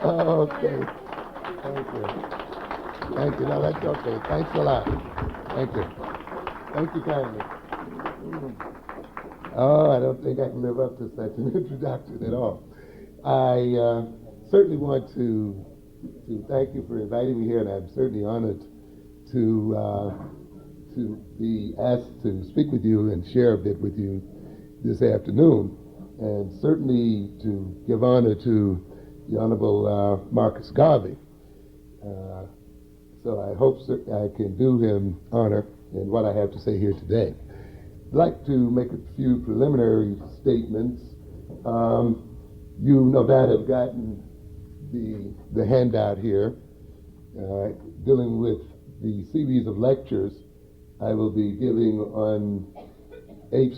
Okay. Thank you. Thank you. No, that's okay. Thanks a lot. Thank you. Thank you kindly. Oh, I don't think I can live up to such an introduction at all. I certainly want to thank you for inviting me here, and I'm certainly honored to be asked to speak with you and share a bit with you this afternoon, and certainly to give honor to the Honorable Marcus Garvey. So I hope I can do him honor in what I have to say here today. I'd like to make a few preliminary statements. You no doubt have gotten the handout here dealing with the series of lectures I will be giving on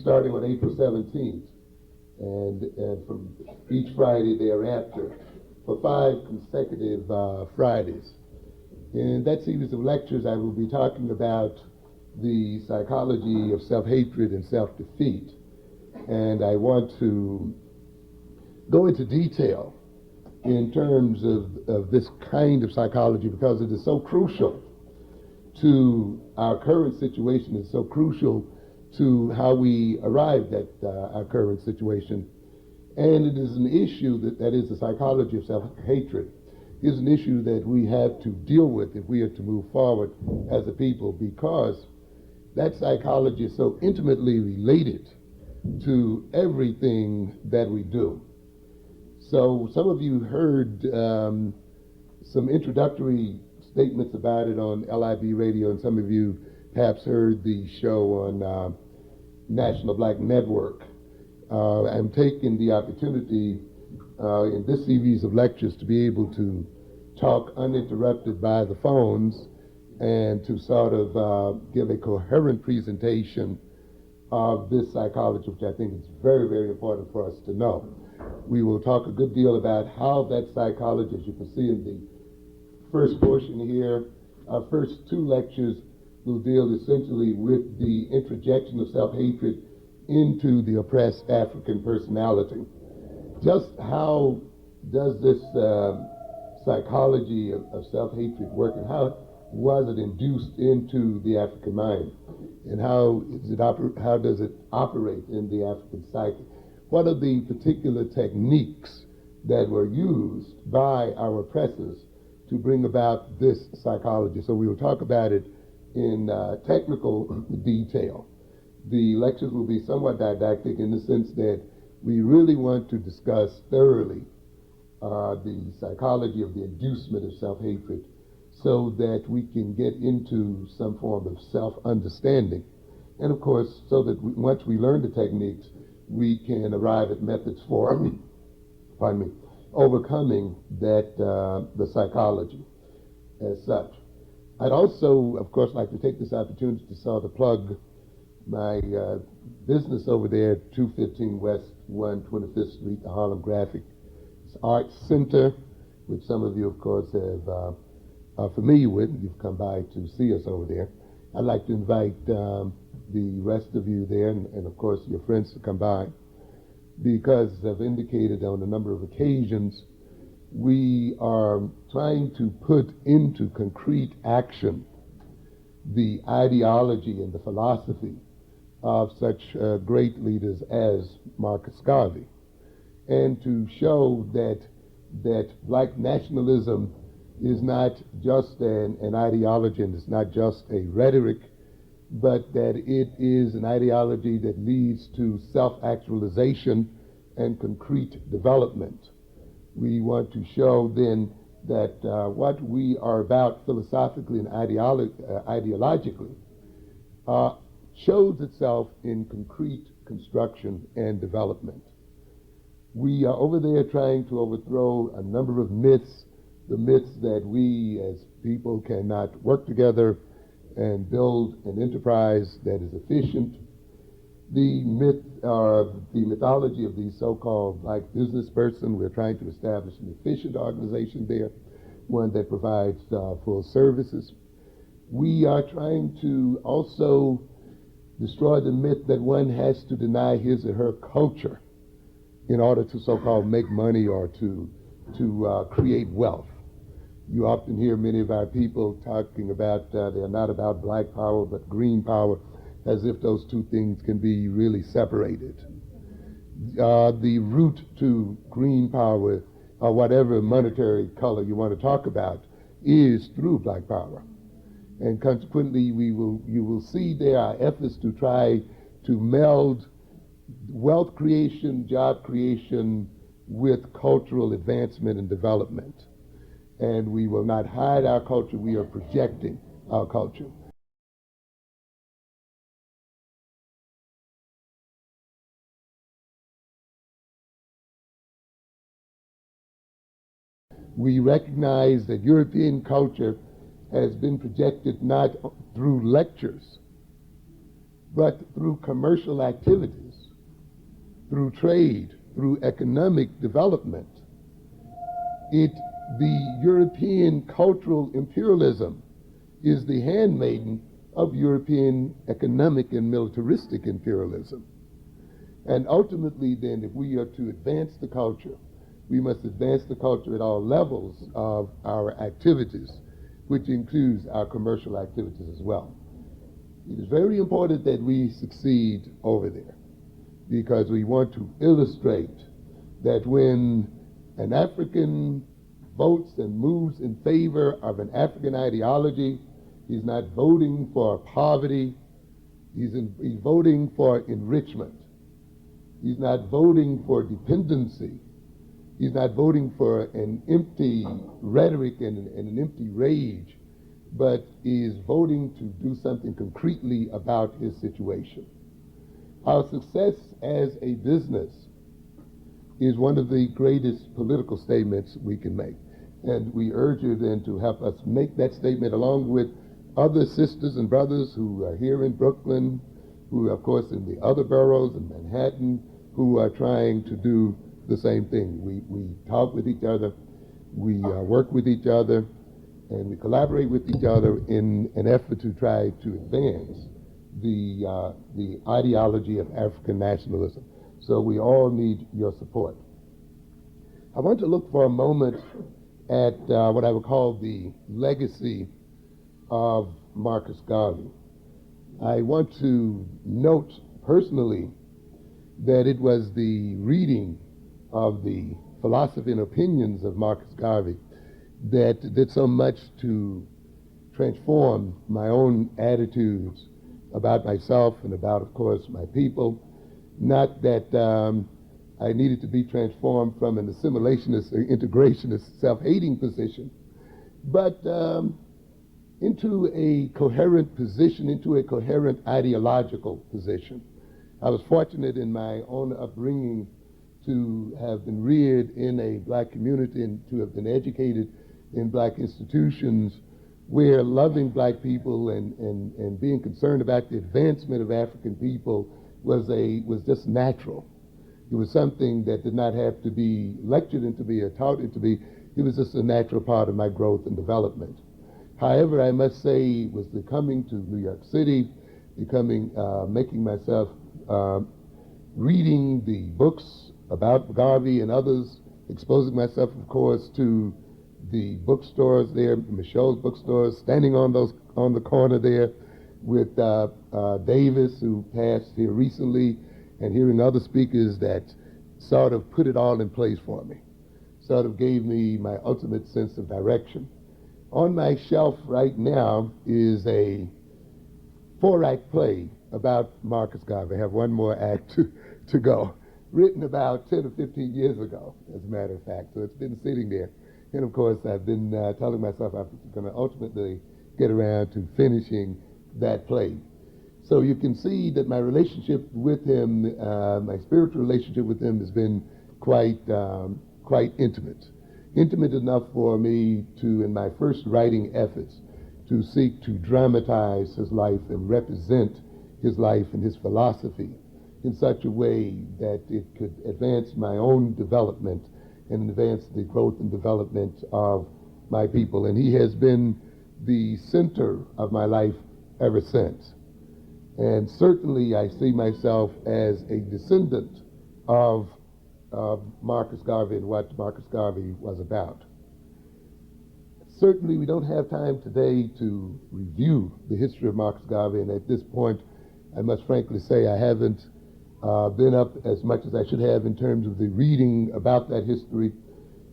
starting on April 17th and from each Friday thereafter for 5 consecutive Fridays. In that series of lectures, I will be talking about the psychology of self-hatred and self-defeat. And I want to go into detail in terms of this kind of psychology because it is so crucial to our current situation. It's so crucial to how we arrived at our current situation. And it is an issue that is the psychology of self-hatred, is an issue that we have to deal with if we are to move forward as a people, because that psychology is so intimately related to everything that we do. So some of you heard some introductory statements about it on LIB radio, and some of you perhaps heard the show on National Black Network. I'm taking the opportunity in this series of lectures to be able to talk uninterrupted by the phones and to sort of give a coherent presentation of this psychology, which I think is very, very important for us to know. We will talk a good deal about how that psychology, as you can see in the first portion here, our first 2 lectures will deal essentially with the introjection of self-hatred into the oppressed African personality. Just how does this psychology of self-hatred work, and how was it induced into the African mind, and how does it operate in the African psyche? What are the particular techniques that were used by our oppressors to bring about this psychology? So we will talk about it in technical detail. The lectures will be somewhat didactic in the sense that we really want to discuss thoroughly the psychology of the inducement of self-hatred so that we can get into some form of self-understanding. And of course, so that once we learn the techniques, we can arrive at methods for, overcoming the psychology as such. I'd also, of course, like to take this opportunity to sort of plug my business over there, 215 West 125th Street, the Harlem Graphic Arts Center, which some of you, of course, are familiar with. You've come by to see us over there. I'd like to invite the rest of you there, and of course your friends, to come by, because as I've indicated on a number of occasions, we are trying to put into concrete action the ideology and the philosophy of such great leaders as Marcus Garvey, and to show that black nationalism is not just an ideology, and it's not just a rhetoric, but that it is an ideology that leads to self-actualization and concrete development. We want to show then that what we are about philosophically and ideologically shows itself in concrete construction and development. We are over there trying to overthrow a number of myths, the myths that we as people cannot work together and build an enterprise that is efficient. The mythology of the so-called black business person. We're trying to establish an efficient organization there, one that provides full services. We are trying to also destroy the myth that one has to deny his or her culture in order to so-called make money or to to create wealth. You often hear many of our people talking about they're not about black power but green power, as if those two things can be really separated. The route to green power, or whatever monetary color you want to talk about, is through black power. And consequently, you will see there are efforts to try to meld wealth creation, job creation, with cultural advancement and development. And we will not hide our culture, we are projecting our culture. We recognize that European culture has been projected not through lectures, but through commercial activities, through trade, through economic development. The European cultural imperialism is the handmaiden of European economic and militaristic imperialism. And ultimately then, if we are to advance the culture, we must advance the culture at all levels of our activities, which includes our commercial activities as well. It is very important that we succeed over there, because we want to illustrate that when an African votes and moves in favor of an African ideology, he's not voting for poverty, he's voting for enrichment. He's not voting for dependency. He's not voting for an empty rhetoric and an empty rage, but is voting to do something concretely about his situation. Our success as a business is one of the greatest political statements we can make. And we urge you then to help us make that statement along with other sisters and brothers who are here in Brooklyn, who are, of course, in the other boroughs in Manhattan, who are trying to do the same thing. We talk with each other, we work with each other, and we collaborate with each other in an effort to try to advance the ideology of African nationalism. So we all need your support. I want to look for a moment at what I would call the legacy of Marcus Garvey. I want to note personally that it was the reading of the philosophy and opinions of Marcus Garvey that did so much to transform my own attitudes about myself and about, of course, my people. Not that I needed to be transformed from an assimilationist or integrationist, self-hating position, but into a coherent position, into a coherent ideological position. I was fortunate in my own upbringing to have been reared in a black community and to have been educated in black institutions where loving black people and being concerned about the advancement of African people was just natural. It was something that did not have to be lectured into me or taught into me. It was just a natural part of my growth and development. However, I must say, was the coming to New York City, making myself reading the books about Garvey and others, exposing myself, of course, to the bookstores there, Michelle's bookstores, standing on the corner there with Davis, who passed here recently, and hearing other speakers that sort of put it all in place for me, sort of gave me my ultimate sense of direction. On my shelf right now is a 4-act play about Marcus Garvey. I have one more act to go, written about 10 or 15 years ago, as a matter of fact. So it's been sitting there. And of course, I've been telling myself I'm going to ultimately get around to finishing that play. So you can see that my relationship with him, my spiritual relationship with him, has been quite intimate. Intimate enough for me to, in my first writing efforts, to seek to dramatize his life and represent his life and his philosophy in such a way that it could advance my own development and advance the growth and development of my people. And he has been the center of my life ever since. And certainly I see myself as a descendant of of Marcus Garvey and what Marcus Garvey was about. Certainly, we don't have time today to review the history of Marcus Garvey, and at this point, I must frankly say I haven't been up as much as I should have in terms of the reading about that history.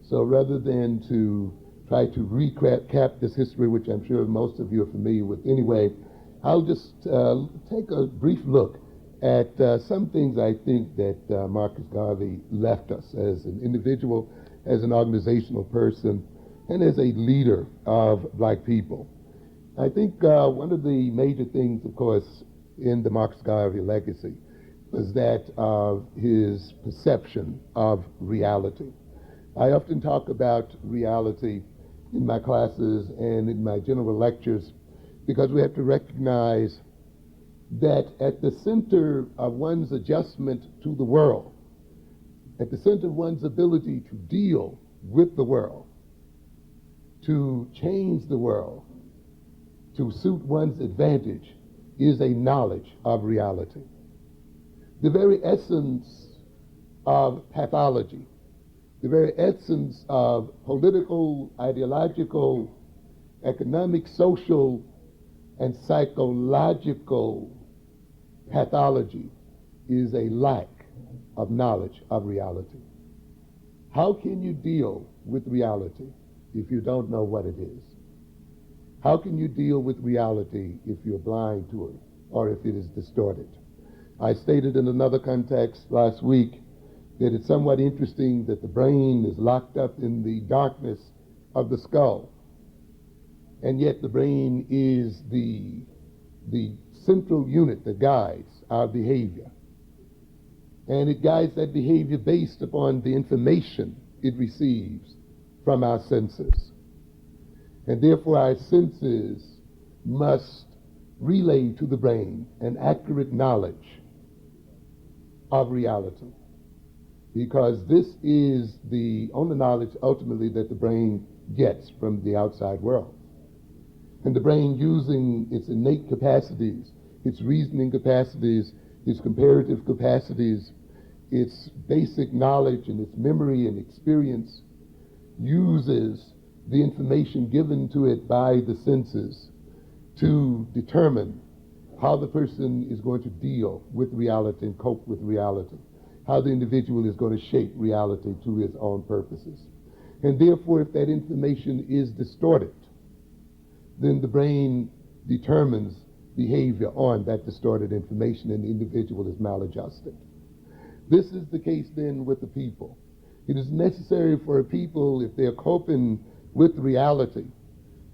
So rather than to try to recap this history, which I'm sure most of you are familiar with anyway, I'll just take a brief look at some things I think that Marcus Garvey left us as an individual, as an organizational person, and as a leader of black people. I think one of the major things, of course, in the Marcus Garvey legacy was that of his perception of reality. I often talk about reality in my classes and in my general lectures because we have to recognize that at the center of one's adjustment to the world, at the center of one's ability to deal with the world, to change the world, to suit one's advantage, is a knowledge of reality. The very essence of pathology, the very essence of political, ideological, economic, social, and psychological pathology is a lack of knowledge of reality. How can you deal with reality if you don't know what it is? How can you deal with reality if you're blind to it or if it is distorted? I stated in another context last week that it's somewhat interesting that the brain is locked up in the darkness of the skull, and yet the brain is the central unit that guides our behavior. And it guides that behavior based upon the information it receives from our senses. And therefore our senses must relay to the brain an accurate knowledge of reality, because this is the only knowledge ultimately that the brain gets from the outside world. And the brain, using its innate capacities, its reasoning capacities, its comparative capacities, its basic knowledge and its memory and experience, uses the information given to it by the senses to determine how the person is going to deal with reality and cope with reality, how the individual is going to shape reality to his own purposes. And therefore, if that information is distorted, then the brain determines behavior on that distorted information and the individual is maladjusted. This is the case then with the people. It is necessary for a people, if they are coping with reality,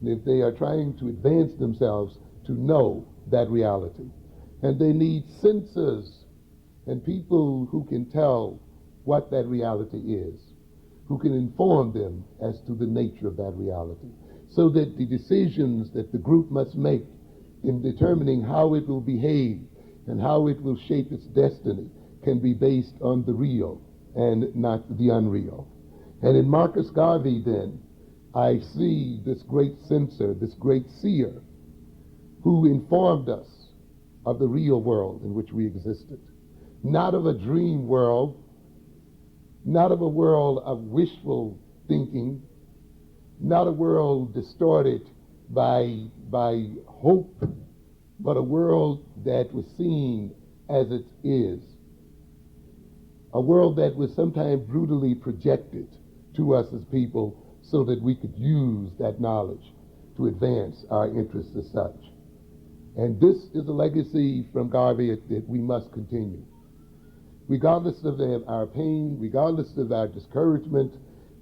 and if they are trying to advance themselves, to know that reality. And they need sensors and people who can tell what that reality is, who can inform them as to the nature of that reality, so that the decisions that the group must make in determining how it will behave and how it will shape its destiny can be based on the real and not the unreal. And in Marcus Garvey, then, I see this great censor, this great seer, who informed us of the real world in which we existed. Not of a dream world, not of a world of wishful thinking, not a world distorted by hope, but a world that was seen as it is. A world that was sometimes brutally projected to us as people so that we could use that knowledge to advance our interests as such. And this is a legacy from Garvey that we must continue. Regardless of our pain, regardless of our discouragement,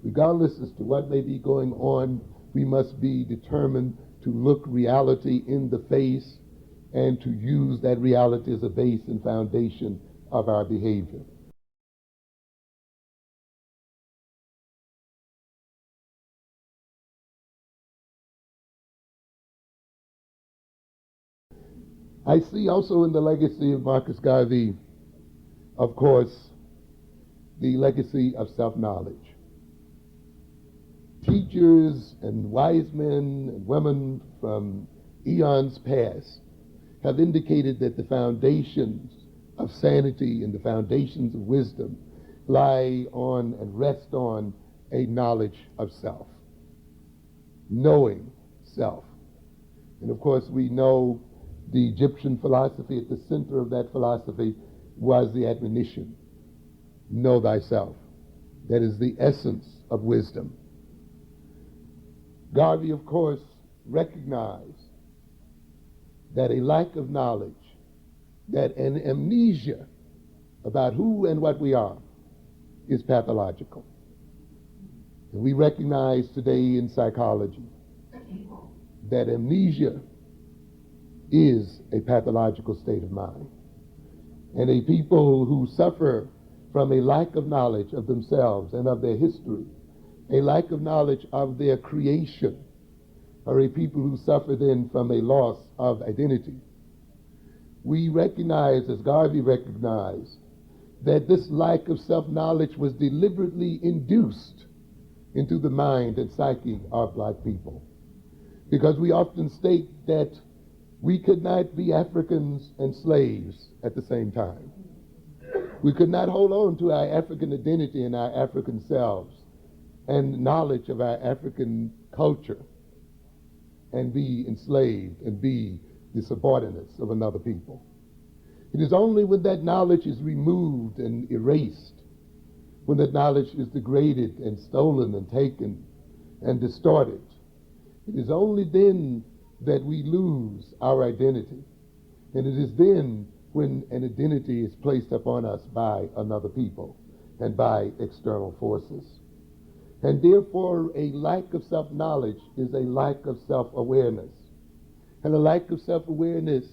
regardless as to what may be going on, we must be determined to look reality in the face and to use that reality as a base and foundation of our behavior. I see also in the legacy of Marcus Garvey, of course, the legacy of self-knowledge. Teachers and wise men and women from eons past have indicated that the foundations of sanity and the foundations of wisdom lie on and rest on a knowledge of self, knowing self. And of course, we know the Egyptian philosophy, at the center of that philosophy was the admonition, know thyself. That is the essence of wisdom. Garvey, of course, recognized that a lack of knowledge, that an amnesia about who and what we are is pathological. And we recognize today in psychology that amnesia is a pathological state of mind. And a people who suffer from a lack of knowledge of themselves and of their history, a lack of knowledge of their creation, are a people who suffer then from a loss of identity. We recognize, as Garvey recognized, that this lack of self-knowledge was deliberately induced into the mind and psyche of black people. Because we often state that we could not be Africans and slaves at the same time. We could not hold on to our African identity and our African selves and knowledge of our African culture and be enslaved and be the subordinates of another people. It is only when that knowledge is removed and erased, when that knowledge is degraded and stolen and taken and distorted, it is only then that we lose our identity. And it is then when an identity is placed upon us by another people and by external forces. And therefore, a lack of self-knowledge is a lack of self-awareness. And a lack of self-awareness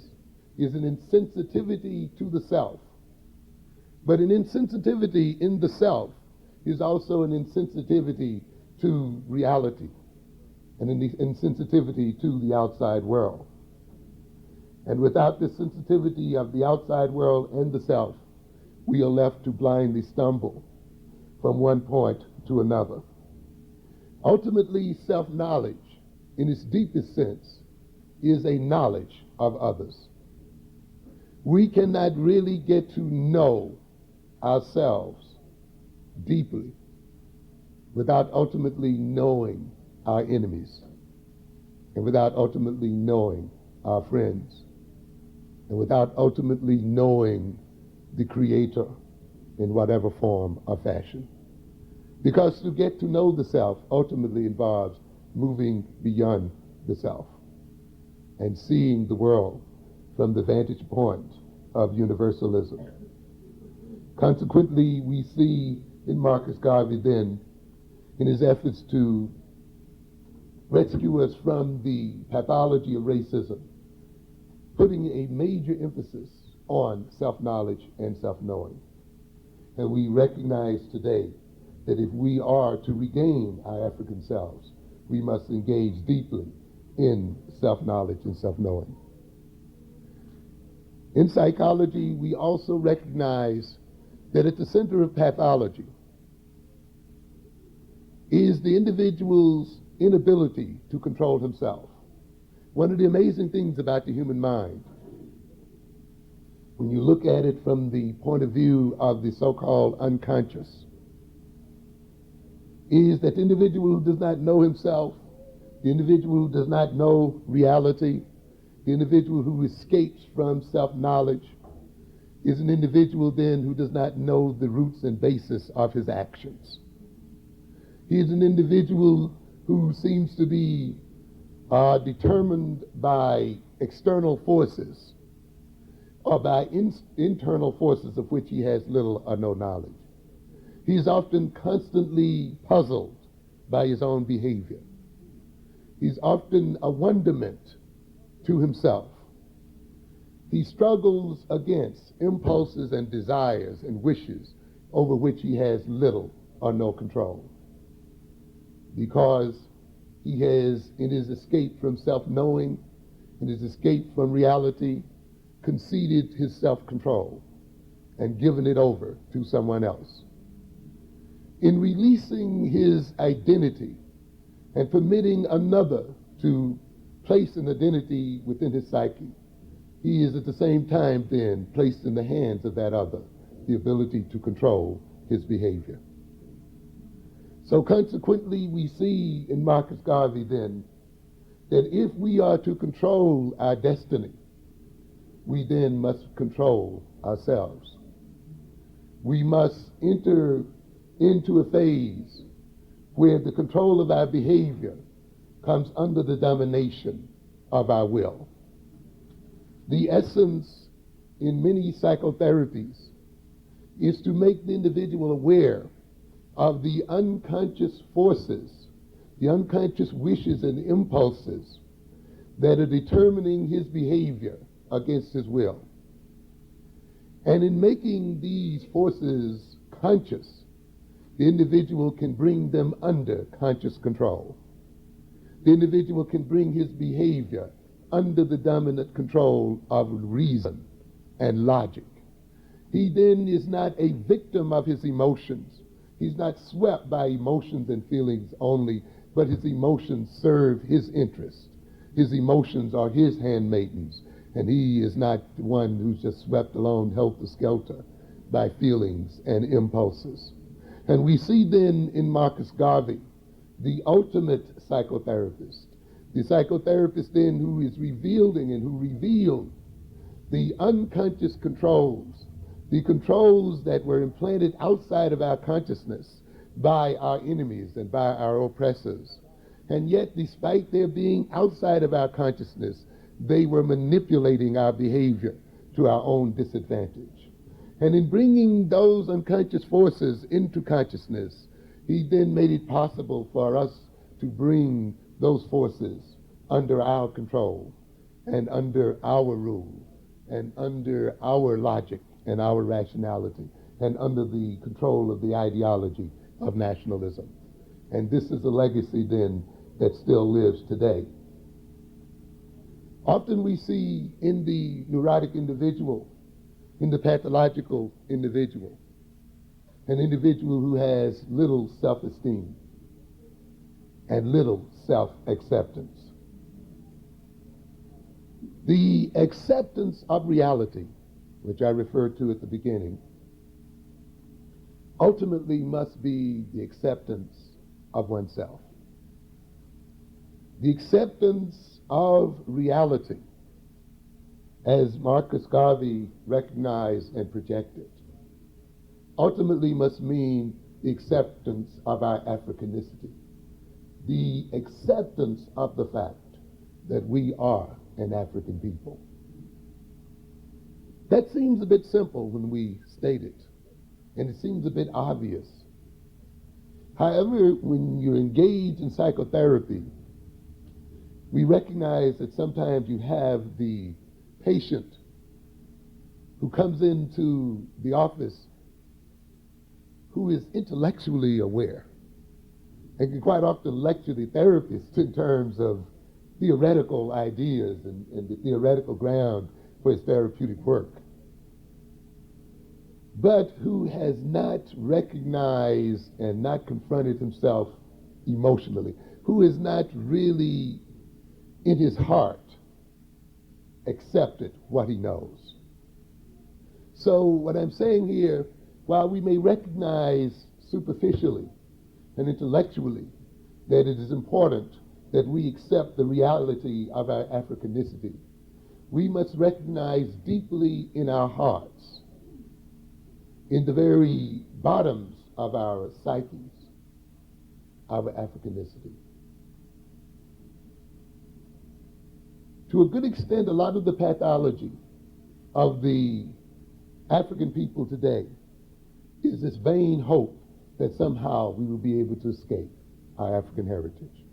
is an insensitivity to the self. But an insensitivity in the self is also an insensitivity to reality and an insensitivity to the outside world. And without the sensitivity of the outside world and the self, we are left to blindly stumble from one point to another. Ultimately, self-knowledge, in its deepest sense, is a knowledge of others. We cannot really get to know ourselves deeply without ultimately knowing our enemies and without ultimately knowing our friends and without ultimately knowing the Creator in whatever form or fashion. Because to get to know the self ultimately involves moving beyond the self and seeing the world from the vantage point of universalism. Consequently, we see in Marcus Garvey then, in his efforts to rescue us from the pathology of racism, putting a major emphasis on self-knowledge and self-knowing. And we recognize today that if we are to regain our African selves, we must engage deeply in self-knowledge and self-knowing. In psychology, we also recognize that at the center of pathology is the individual's inability to control himself. One of the amazing things about the human mind, when you look at it from the point of view of the so-called unconscious, is that the individual who does not know himself, the individual who does not know reality, the individual who escapes from self-knowledge, is an individual then who does not know the roots and basis of his actions. He is an individual who seems to be determined by external forces or by internal forces of which he has little or no knowledge. He is often constantly puzzled by his own behavior. He's often a wonderment to himself. He struggles against impulses and desires and wishes over which he has little or no control, because he has, in his escape from self-knowing, in his escape from reality, conceded his self-control and given it over to someone else. In releasing his identity and permitting another to place an identity within his psyche, he is at the same time then placed in the hands of that other the ability to control his behavior. So consequently, we see in Marcus Garvey then that if we are to control our destiny, we then must control ourselves. We must enter into a phase where the control of our behavior comes under the domination of our will. The essence in many psychotherapies is to make the individual aware of the unconscious forces, the unconscious wishes and impulses that are determining his behavior against his will. And in making these forces conscious, the individual can bring them under conscious control. The individual can bring his behavior under the dominant control of reason and logic. He then is not a victim of his emotions. He's not swept by emotions and feelings only, but his emotions serve his interest. His emotions are his handmaidens, and he is not the one who's just swept along helter-skelter by feelings and impulses. And we see then in Marcus Garvey the ultimate psychotherapist, the psychotherapist then who is revealing and who revealed the unconscious controls, the controls that were implanted outside of our consciousness by our enemies and by our oppressors. And yet, despite their being outside of our consciousness, they were manipulating our behavior to our own disadvantage. And in bringing those unconscious forces into consciousness, he then made it possible for us to bring those forces under our control and under our rule and under our logic and our rationality and under the control of the ideology of nationalism. And this is a legacy then that still lives today. Often we see in the neurotic individual, in the pathological individual, an individual who has little self-esteem and little self-acceptance. The acceptance of reality, which I referred to at the beginning, ultimately must be the acceptance of oneself. The acceptance of reality, as Marcus Garvey recognized and projected, ultimately must mean the acceptance of our Africanicity, the acceptance of the fact that we are an African people. That seems a bit simple when we state it, and it seems a bit obvious. However, when you're engaged in psychotherapy, we recognize that sometimes you have the patient who comes into the office who is intellectually aware and can quite often lecture the therapist in terms of theoretical ideas and the theoretical ground for his therapeutic work, but who has not recognized and not confronted himself emotionally, who is not really in his heart accepted what he knows. So what I'm saying here, while we may recognize superficially and intellectually that it is important that we accept the reality of our Africanicity, we must recognize deeply in our hearts, in the very bottoms of our psyches, our Africanicity. To a good extent, a lot of the pathology of the African people today is this vain hope that somehow we will be able to escape our African heritage.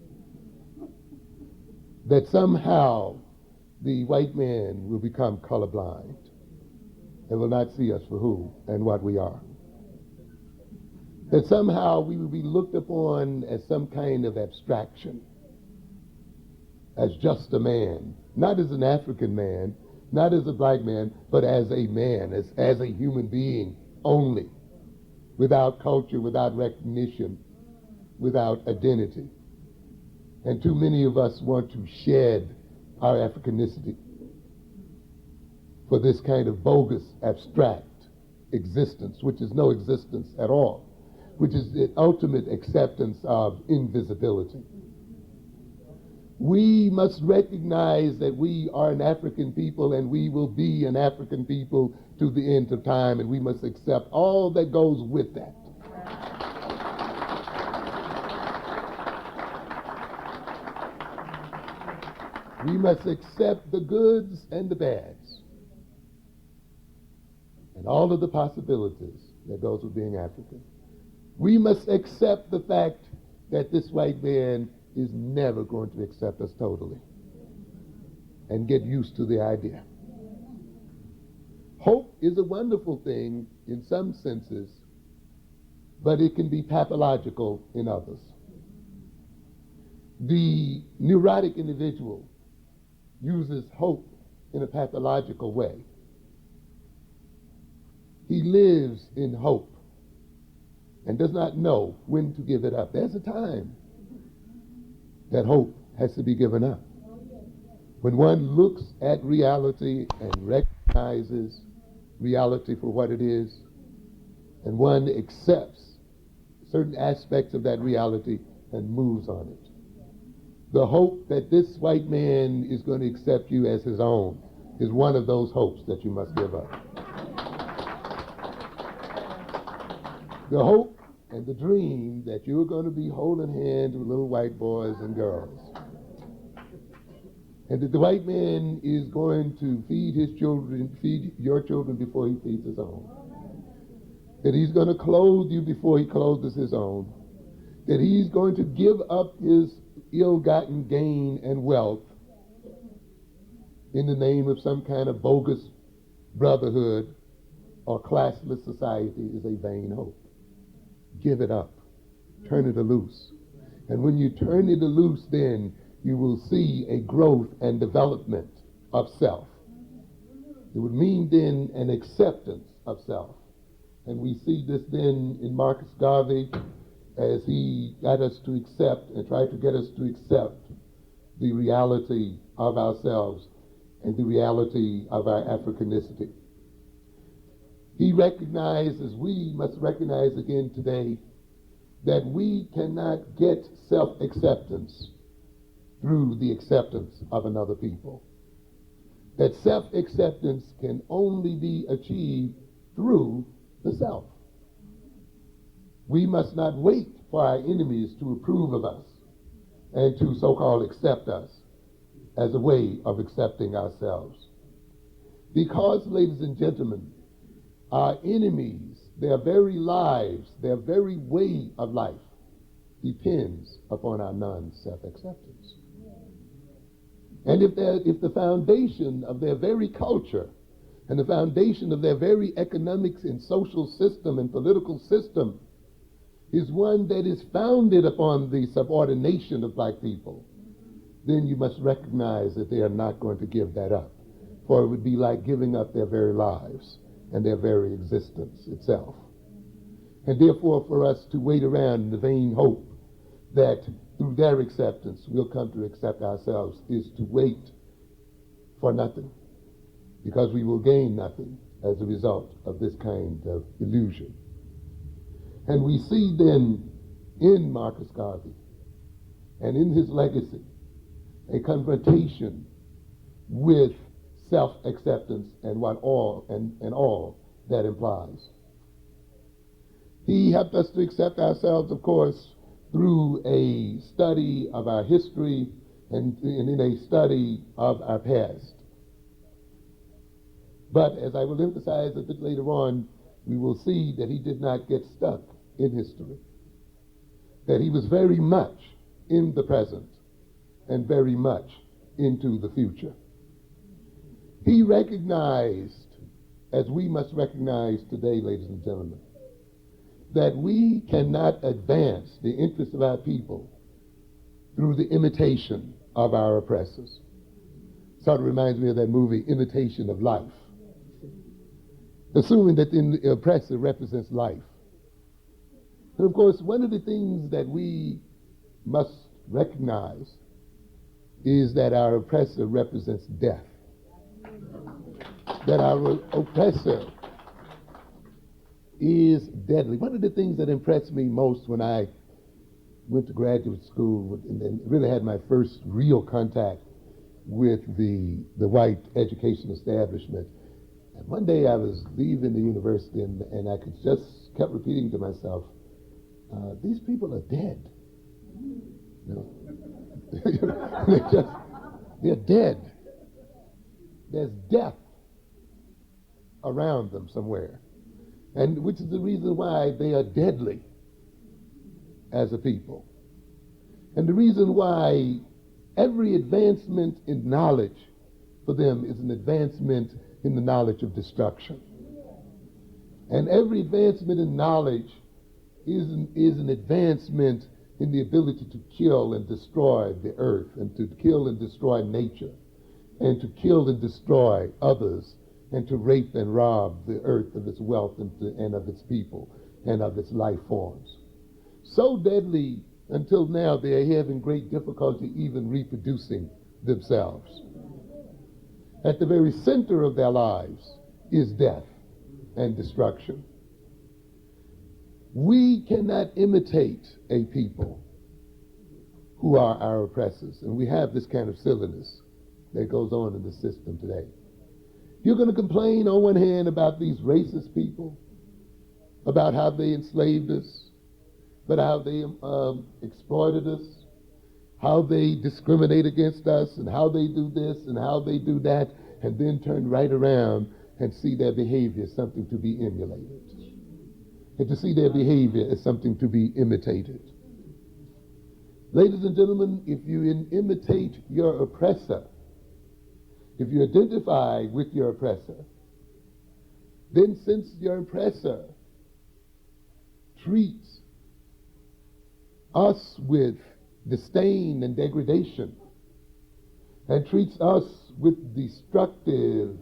That somehow the white man will become colorblind and will not see us for who and what we are. That somehow we will be looked upon as some kind of abstraction, as just a man, not as an African man, not as a black man, but as a man, as a human being only, without culture, without recognition, without identity. And too many of us want to shed our Africanicity for this kind of bogus, abstract existence, which is no existence at all, which is the ultimate acceptance of invisibility. We must recognize that we are an African people and we will be an African people to the end of time, and we must accept all that goes with that. We must accept the goods and the bads and all of the possibilities that goes with being African. We must accept the fact that this white man is never going to accept us totally, and get used to the idea. Hope is a wonderful thing in some senses, but it can be pathological in others. The neurotic individual uses hope in a pathological way. He lives in hope and does not know when to give it up. There's a time that hope has to be given up. When one looks at reality and recognizes reality for what it is, and one accepts certain aspects of that reality and moves on it. The hope that this white man is going to accept you as his own is one of those hopes that you must give up. The hope and the dream that you're going to be holding hands with little white boys and girls, and that the white man is going to feed your children before he feeds his own, that he's going to clothe you before he clothes his own, that he's going to give up his ill-gotten gain and wealth in the name of some kind of bogus brotherhood or classless society is a vain hope. Give it up. Turn it loose. And when you turn it loose, then you will see a growth and development of self. It would mean then an acceptance of self. And we see this then in Marcus Garvey as he got us to accept and tried to get us to accept the reality of ourselves and the reality of our Africanicity. He recognizes, we must recognize again today, that we cannot get self-acceptance through the acceptance of another people. That self-acceptance can only be achieved through the self. We must not wait for our enemies to approve of us and to so-called accept us as a way of accepting ourselves. Because, ladies and gentlemen, our enemies, their very lives, their very way of life depends upon our non-self-acceptance. And if the foundation of their very culture and the foundation of their very economics and social system and political system is one that is founded upon the subordination of black people, then you must recognize that they are not going to give that up. For it would be like giving up their very lives and their very existence itself. And therefore, for us to wait around in the vain hope that through their acceptance we'll come to accept ourselves is to wait for nothing, because we will gain nothing as a result of this kind of illusion. And we see then in Marcus Garvey and in his legacy a confrontation with self-acceptance and what all and all that implies. He helped us to accept ourselves, of course, through a study of our history and in a study of our past. But as I will emphasize a bit later on, we will see that he did not get stuck in history, that he was very much in the present and very much into the future. He recognized, as we must recognize today, ladies and gentlemen, that we cannot advance the interests of our people through the imitation of our oppressors. Sort of reminds me of that movie, Imitation of Life. Assuming that the oppressor represents life. And of course, one of the things that we must recognize is that our oppressor represents death. That our oppressor is deadly. One of the things that impressed me most when I went to graduate school and then really had my first real contact with the white education establishment. And one day I was leaving the university and I could just kept repeating to myself, these people are dead. You know? they're dead. There's death around them somewhere. And which is the reason why they are deadly as a people. And the reason why every advancement in knowledge for them is an advancement in the knowledge of destruction. And every advancement in knowledge is an advancement in the ability to kill and destroy the earth, and to kill and destroy nature, and to kill and destroy others, and to rape and rob the earth of its wealth and of its people and of its life forms. So deadly until now they are having great difficulty even reproducing themselves. At the very center of their lives is death and destruction. We cannot imitate a people who are our oppressors, and we have this kind of silliness that goes on in the system today. You're going to complain on one hand about these racist people, about how they enslaved us, but how they exploited us, how they discriminate against us, and how they do this and how they do that, and then turn right around and see their behavior as something to be emulated, and to see their behavior as something to be imitated. Ladies and gentlemen, if you imitate your oppressor, if you identify with your oppressor, then since your oppressor treats us with disdain and degradation, and treats us with destructive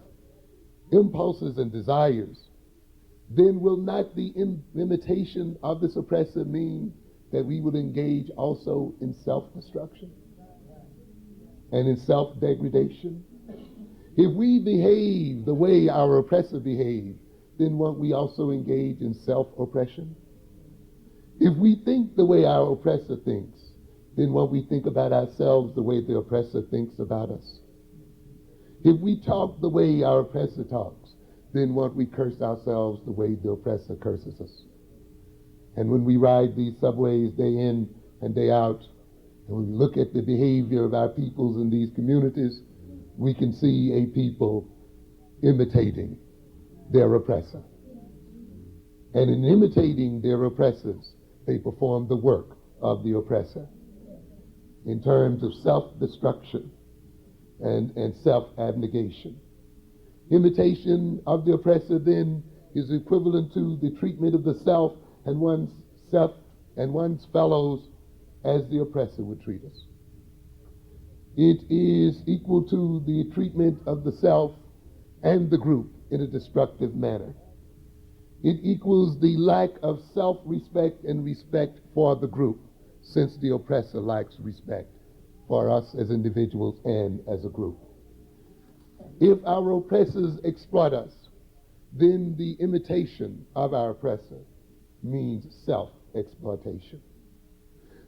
impulses and desires, then will not the imitation of this oppressor mean that we would engage also in self-destruction and in self-degradation? If we behave the way our oppressor behaved, then won't we also engage in self-oppression? If we think the way our oppressor thinks, then won't we think about ourselves the way the oppressor thinks about us? If we talk the way our oppressor talks, then won't we curse ourselves the way the oppressor curses us? And when we ride these subways day in and day out, and we look at the behavior of our peoples in these communities, we can see a people imitating their oppressor. And in imitating their oppressors, they perform the work of the oppressor in terms of self-destruction and self-abnegation. Imitation of the oppressor then is equivalent to the treatment of the self and one's fellows as the oppressor would treat us. It is equal to the treatment of the self and the group in a destructive manner. It equals the lack of self-respect and respect for the group, since the oppressor lacks respect for us as individuals and as a group. If our oppressors exploit us, then the imitation of our oppressor means self-exploitation.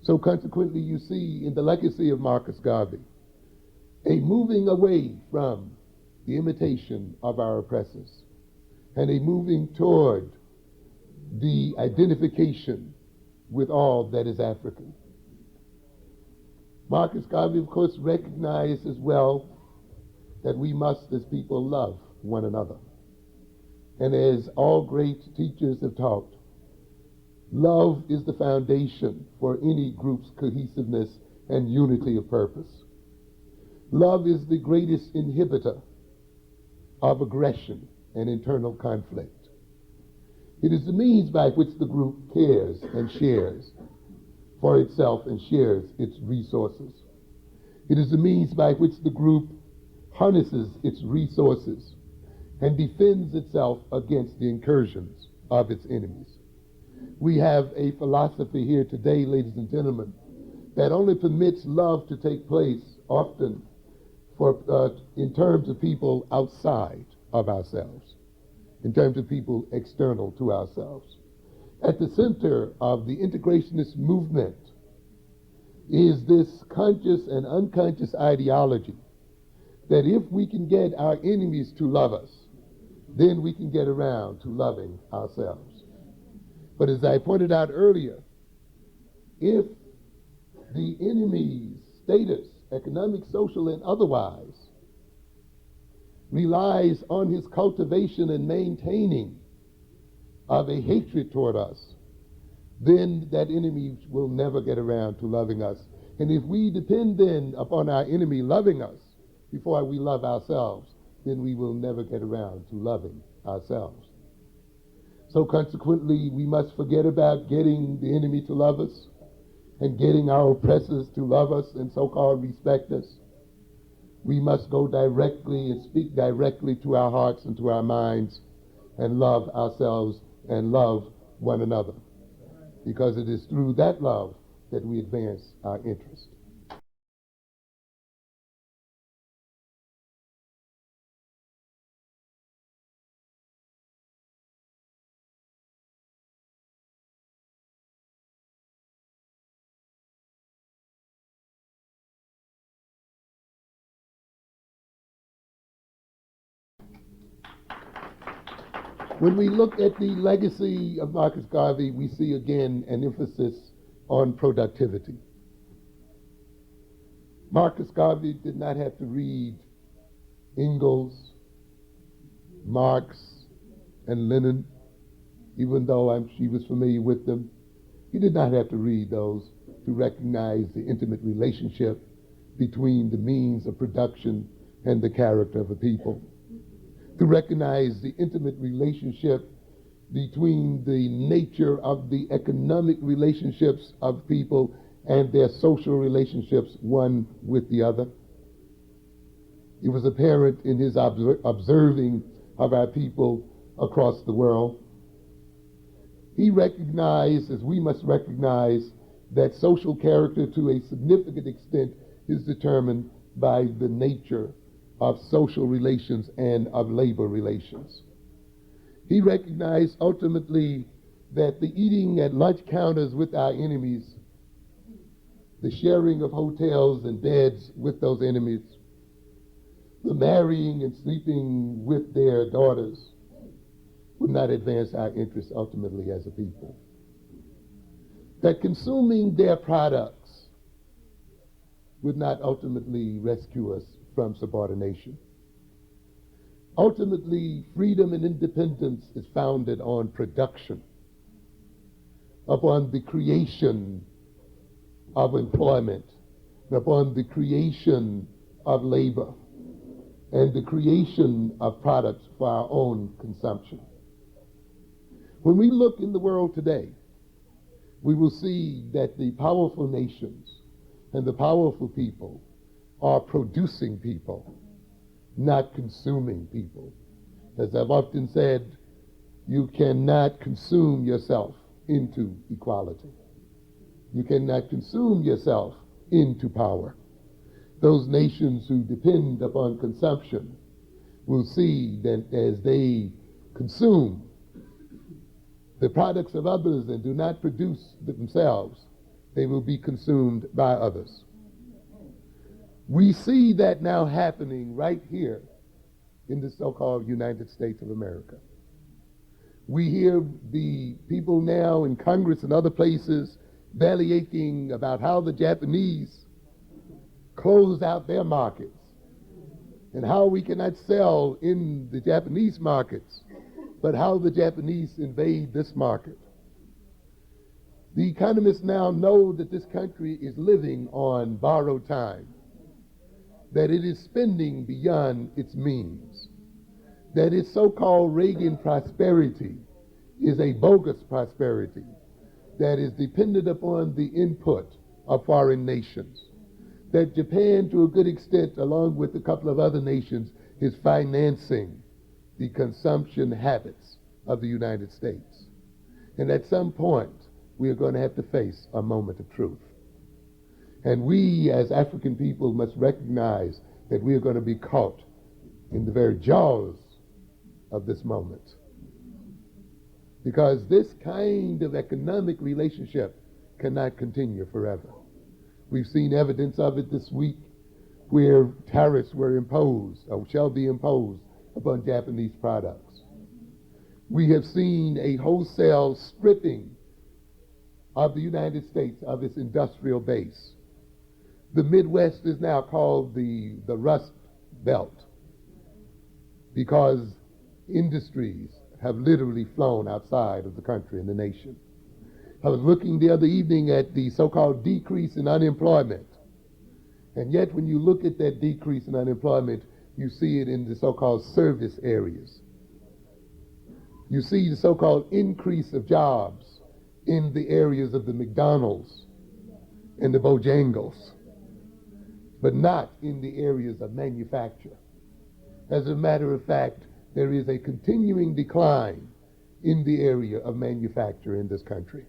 So consequently, you see in the legacy of Marcus Garvey a moving away from the imitation of our oppressors and a moving toward the identification with all that is African. Marcus Garvey, of course, recognized as well that we must, as people, love one another. And as all great teachers have taught, love is the foundation for any group's cohesiveness and unity of purpose. Love is the greatest inhibitor of aggression and internal conflict. It is the means by which the group cares and shares for itself and shares its resources. It is the means by which the group harnesses its resources and defends itself against the incursions of its enemies. We have a philosophy here today, ladies and gentlemen, that only permits love to take place often in terms of people outside of ourselves. in terms of people external to ourselves. At the center of the integrationist movement is this conscious and unconscious ideology that if we can get our enemies to love us, then we can get around to loving ourselves. But as I pointed out earlier, if the enemy's status, economic, social, and otherwise, relies on his cultivation and maintaining of a hatred toward us, then that enemy will never get around to loving us. And if we depend then upon our enemy loving us before we love ourselves, then we will never get around to loving ourselves. So consequently, we must forget about getting the enemy to love us and getting our oppressors to love us and so-called respect us. We must go directly and speak directly to our hearts and to our minds and love ourselves and love one another, because it is through that love that we advance our interest. When we look at the legacy of Marcus Garvey, we see again an emphasis on productivity. Marcus Garvey did not have to read Engels, Marx, and Lenin, even though she was familiar with them. He did not have to read those to recognize the intimate relationship between the means of production and the character of a people, to recognize the intimate relationship between the nature of the economic relationships of people and their social relationships one with the other. It was apparent in his observing of our people across the world. He recognized, as we must recognize, that social character to a significant extent is determined by the nature of social relations and of labor relations. He recognized ultimately that the eating at lunch counters with our enemies, the sharing of hotels and beds with those enemies, the marrying and sleeping with their daughters would not advance our interests ultimately as a people. That consuming their products would not ultimately rescue us from subordination. Ultimately, freedom and independence is founded on production, upon the creation of employment, upon the creation of labor, and the creation of products for our own consumption. When we look in the world today, we will see that the powerful nations and the powerful people are producing people, not consuming people. As I've often said, you cannot consume yourself into equality. You cannot consume yourself into power. Those nations who depend upon consumption will see that as they consume the products of others and do not produce themselves, they will be consumed by others. We see that now happening right here in the so-called United States of America. We hear the people now in Congress and other places belly aching about how the Japanese closed out their markets and how we cannot sell in the Japanese markets, but how the Japanese invade this market. The economists now know that this country is living on borrowed time, that it is spending beyond its means, that its so-called Reagan prosperity is a bogus prosperity that is dependent upon the input of foreign nations, that Japan, to a good extent, along with a couple of other nations, is financing the consumption habits of the United States. And at some point, we are going to have to face a moment of truth. And we, as African people, must recognize that we are going to be caught in the very jaws of this moment. because this kind of economic relationship cannot continue forever. We've seen evidence of it this week where tariffs were imposed or shall be imposed upon Japanese products. We have seen a wholesale stripping of the United States of its industrial base. The Midwest is now called the Rust Belt because industries have literally flown outside of the country and the nation. I was looking the other evening at the so-called decrease in unemployment. And yet when you look at that decrease in unemployment, you see it in the so-called service areas. You see the so-called increase of jobs in the areas of the McDonald's and the Bojangles, but not in the areas of manufacture. As a matter of fact, there is a continuing decline in the area of manufacture in this country.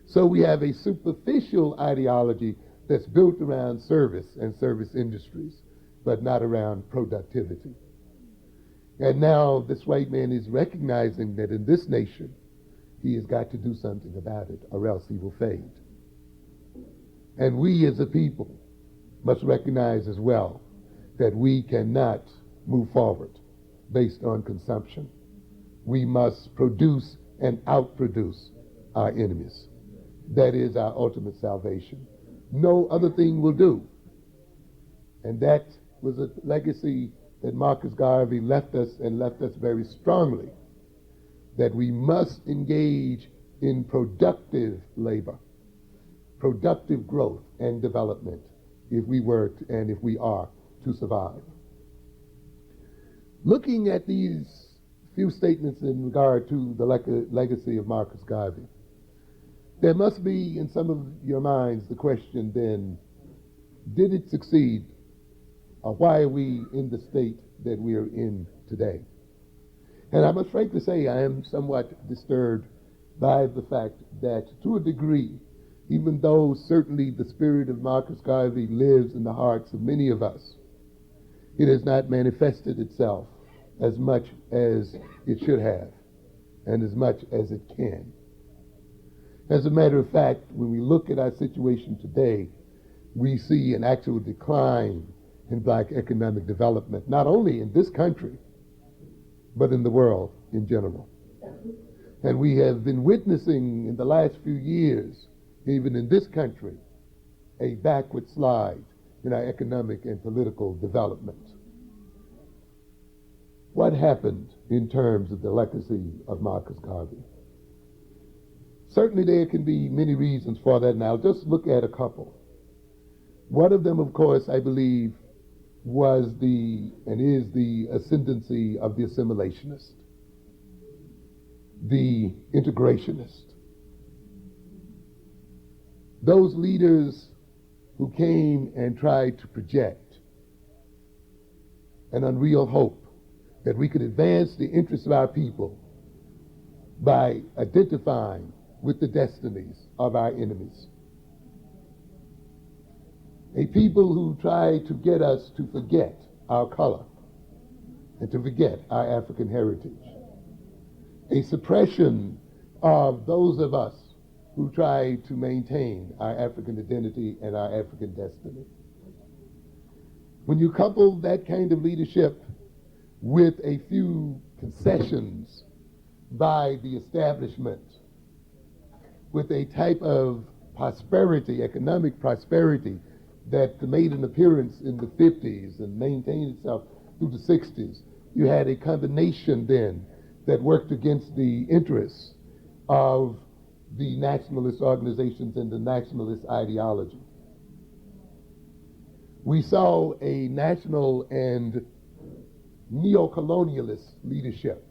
So we have a superficial ideology that's built around service and service industries, but not around productivity. And now this white man is recognizing that in this nation, he has got to do something about it, or else he will fade. And we as a people must recognize as well that we cannot move forward based on consumption. We must produce and outproduce our enemies. That is our ultimate salvation. No other thing will do. And that was a legacy that Marcus Garvey left us, and left us very strongly, that we must engage in productive labor, productive growth and development if we were to, and if we are to survive. Looking at these few statements in regard to the legacy of Marcus Garvey, there must be in some of your minds the question then, did it succeed? Or why are we in the state that we are in today? And I must frankly say I am somewhat disturbed by the fact that to a degree, even though certainly the spirit of Marcus Garvey lives in the hearts of many of us, it has not manifested itself as much as it should have and as much as it can. As a matter of fact, when we look at our situation today, we see an actual decline in black economic development, not only in this country, but in the world in general. And we have been witnessing in the last few years, even in this country, a backward slide in our economic and political development. What happened in terms of the legacy of Marcus Garvey? Certainly there can be many reasons for that, and I'll just look at a couple. One of them, of course, I believe, was and is the ascendancy of the assimilationist, the integrationist. Those leaders who came and tried to project an unreal hope that we could advance the interests of our people by identifying with the destinies of our enemies. A people who try to get us to forget our color and to forget our African heritage. A suppression of those of us who try to maintain our African identity and our African destiny. When you couple that kind of leadership with a few concessions by the establishment, with a type of prosperity, economic prosperity, that made an appearance in the 50s and maintained itself through the 60s, you had a combination then that worked against the interests of the nationalist organizations and the nationalist ideology. We saw a national and neo-colonialist leadership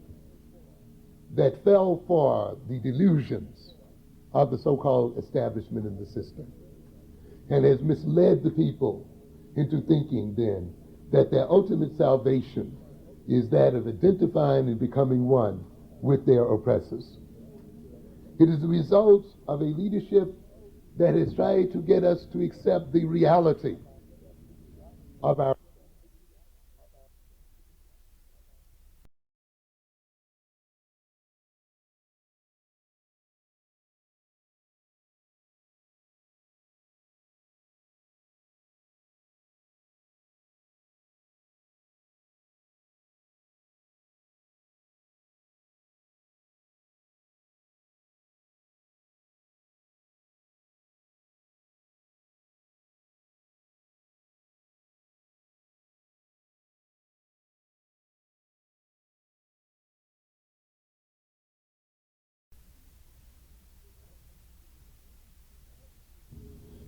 that fell for the delusions of the so-called establishment in the system, and has misled the people into thinking then that their ultimate salvation is that of identifying and becoming one with their oppressors. It is the result of a leadership that has tried to get us to accept the reality of our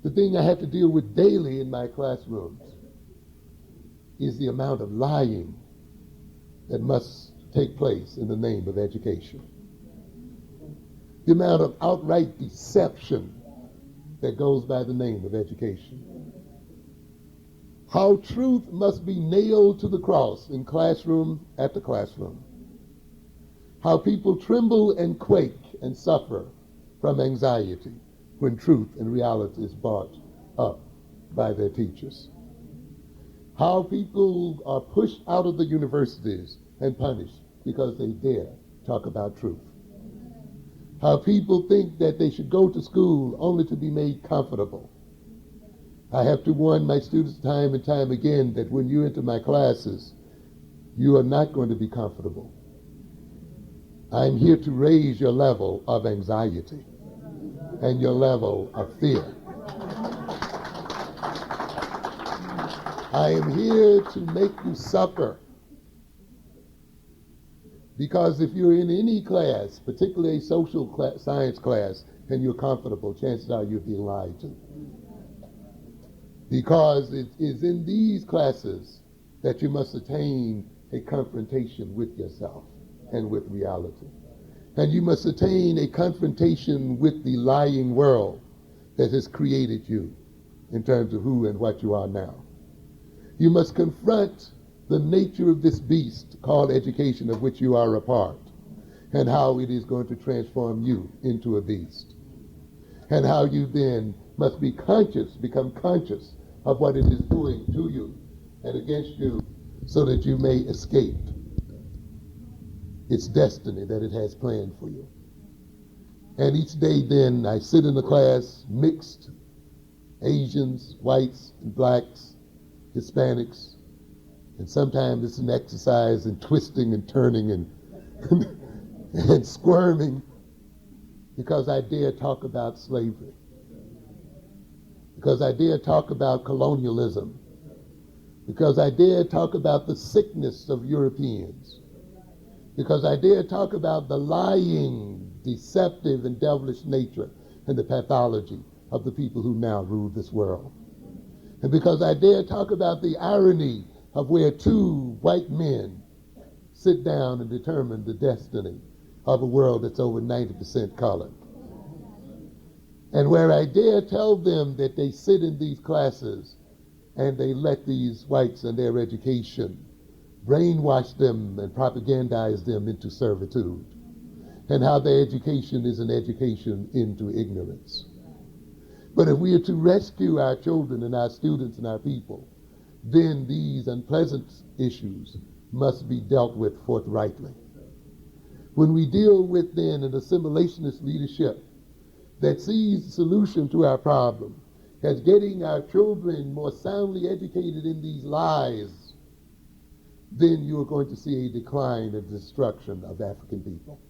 The thing I have to deal with daily in my classrooms is the amount of lying that must take place in the name of education. The amount of outright deception that goes by the name of education. How truth must be nailed to the cross in classroom after classroom. How people tremble and quake and suffer from anxiety when truth and reality is brought up by their teachers. How people are pushed out of the universities and punished because they dare talk about truth. How people think that they should go to school only to be made comfortable. I have to warn my students time and time again that when you enter my classes, you are not going to be comfortable. I'm here to raise your level of anxiety and your level of fear. I am here to make you suffer. Because if you're in any class, particularly a social science class, and you're comfortable, chances are you're being lied to. Because it is in these classes that you must attain a confrontation with yourself and with reality. And you must attain a confrontation with the lying world that has created you in terms of who and what you are now. You must confront the nature of this beast called education, of which you are a part, and how it is going to transform you into a beast. And how you then must be conscious, become conscious of what it is doing to you and against you, so that you may escape its destiny that it has planned for you. And each day then I sit in the class, mixed, Asians, whites, and blacks, Hispanics, and sometimes it's an exercise in twisting and turning and, and squirming, because I dare talk about slavery, because I dare talk about colonialism, because I dare talk about the sickness of Europeans, because I dare talk about the lying, deceptive, and devilish nature and the pathology of the people who now rule this world. And because I dare talk about the irony of where two white men sit down and determine the destiny of a world that's over 90% colored. And where I dare tell them that they sit in these classes and they let these whites and their education brainwash them and propagandize them into servitude, and how their education is an education into ignorance. But if we are to rescue our children and our students and our people, then these unpleasant issues must be dealt with forthrightly. When we deal with then an assimilationist leadership that sees the solution to our problem as getting our children more soundly educated in these lies, then you are going to see a decline and destruction of African people,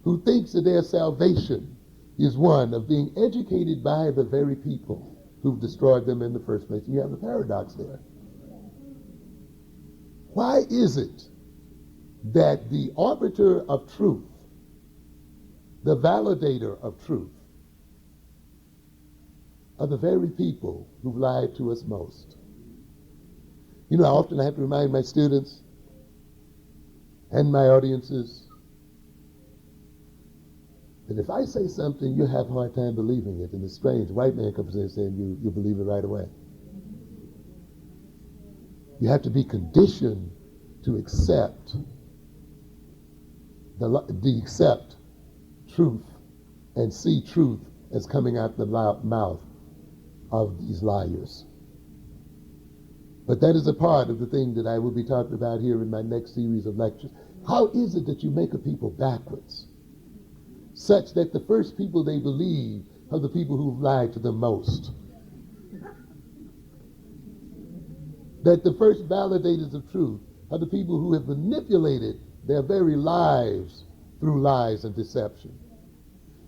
who thinks that their salvation is one of being educated by the very people who've destroyed them in the first place. And you have a paradox there. Why is it that the arbiter of truth, the validator of truth, are the very people who've lied to us most? You know, often I have to remind my students and my audiences that if I say something, you have a hard time believing it, and it's strange. A white man comes in saying you believe it right away. You have to be conditioned to accept accept truth and see truth as coming out the mouth of these liars. But that is a part of the thing that I will be talking about here in my next series of lectures. How is it that you make a people backwards, such that the first people they believe are the people who've lied to them most? That the first validators of truth are the people who have manipulated their very lives through lies and deception.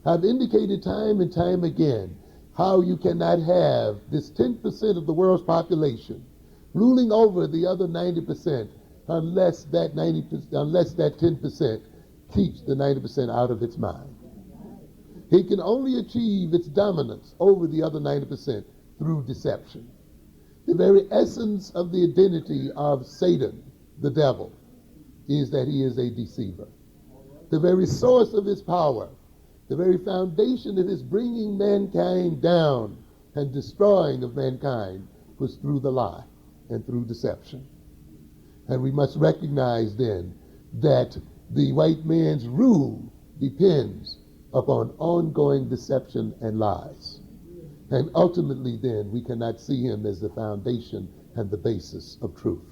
I've indicated time and time again how you cannot have this 10% of the world's population ruling over the other 90% unless that 10% keeps the 90% out of its mind. It can only achieve its dominance over the other 90% through deception. The very essence of the identity of Satan, the devil, is that he is a deceiver. The very source of his power, the very foundation of his bringing mankind down and destroying of mankind was through the lie and through deception. And we must recognize then that the white man's rule depends upon ongoing deception and lies. And ultimately then we cannot see him as the foundation and the basis of truth.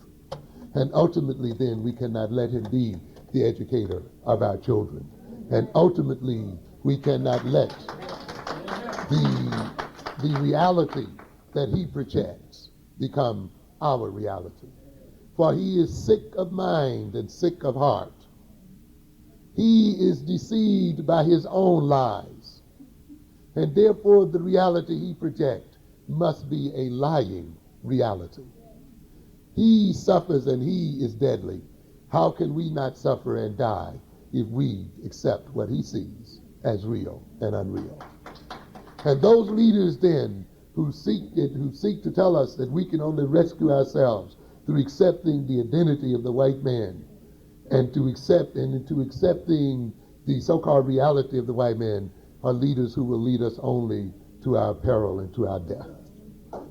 And ultimately then we cannot let him be the educator of our children. And ultimately we cannot let the reality that he projects become our reality. For he is sick of mind and sick of heart. He is deceived by his own lies. And therefore the reality he projects must be a lying reality. He suffers and he is deadly. How can we not suffer and die if we accept what he sees as real and unreal? And those leaders then who seek to tell us that we can only rescue ourselves through accepting the identity of the white man and into accepting the so-called reality of the white man are leaders who will lead us only to our peril and to our death.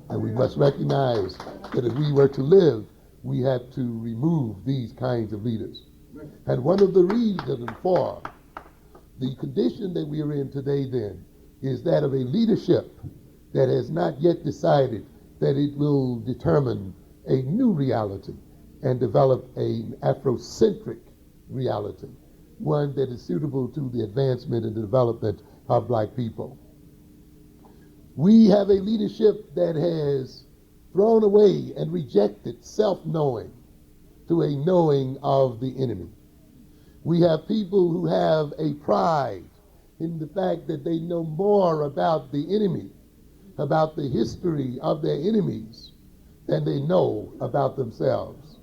And we must recognize that if we were to live, we have to remove these kinds of leaders. And one of the reasons for the condition that we are in today then is that of a leadership that has not yet decided that it will determine a new reality and develop an Afrocentric reality, one that is suitable to the advancement and the development of black people. We have a leadership that has thrown away and rejected self-knowing to a knowing of the enemy. We have people who have a pride in the fact that they know more about the enemy, about the history of their enemies, than they know about themselves,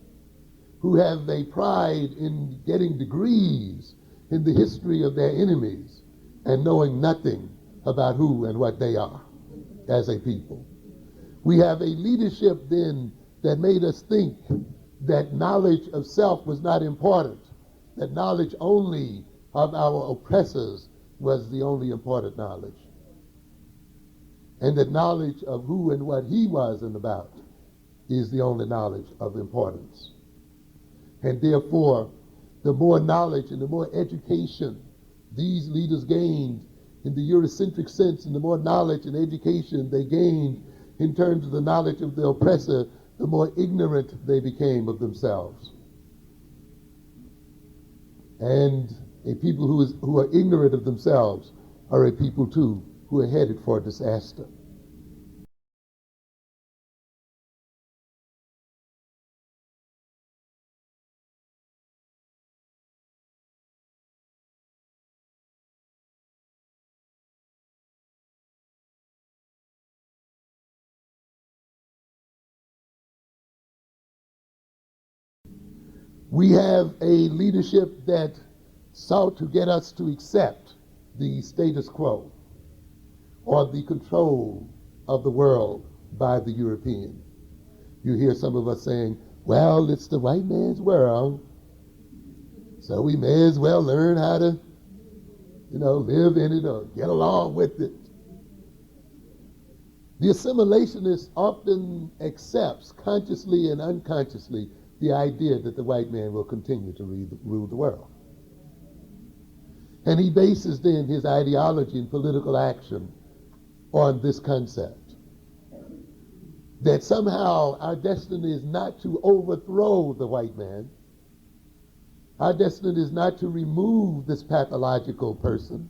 who have a pride in getting degrees in the history of their enemies and knowing nothing about who and what they are as a people. We have a leadership then that made us think that knowledge of self was not important, that knowledge only of our oppressors was the only important knowledge, and that knowledge of who and what he was and about is the only knowledge of importance. And therefore, the more knowledge and the more education these leaders gained in the Eurocentric sense, and the more knowledge and education they gained in terms of the knowledge of the oppressor, the more ignorant they became of themselves. And a people who are ignorant of themselves are a people, too, who are headed for disaster. We have a leadership that sought to get us to accept the status quo or the control of the world by the European. You hear some of us saying, well, it's the white man's world, so we may as well learn how to, live in it or get along with it. The assimilationist often accepts, consciously and unconsciously, the idea that the white man will continue to rule the world. And he bases then his ideology and political action on this concept, that somehow our destiny is not to overthrow the white man. Our destiny is not to remove this pathological person.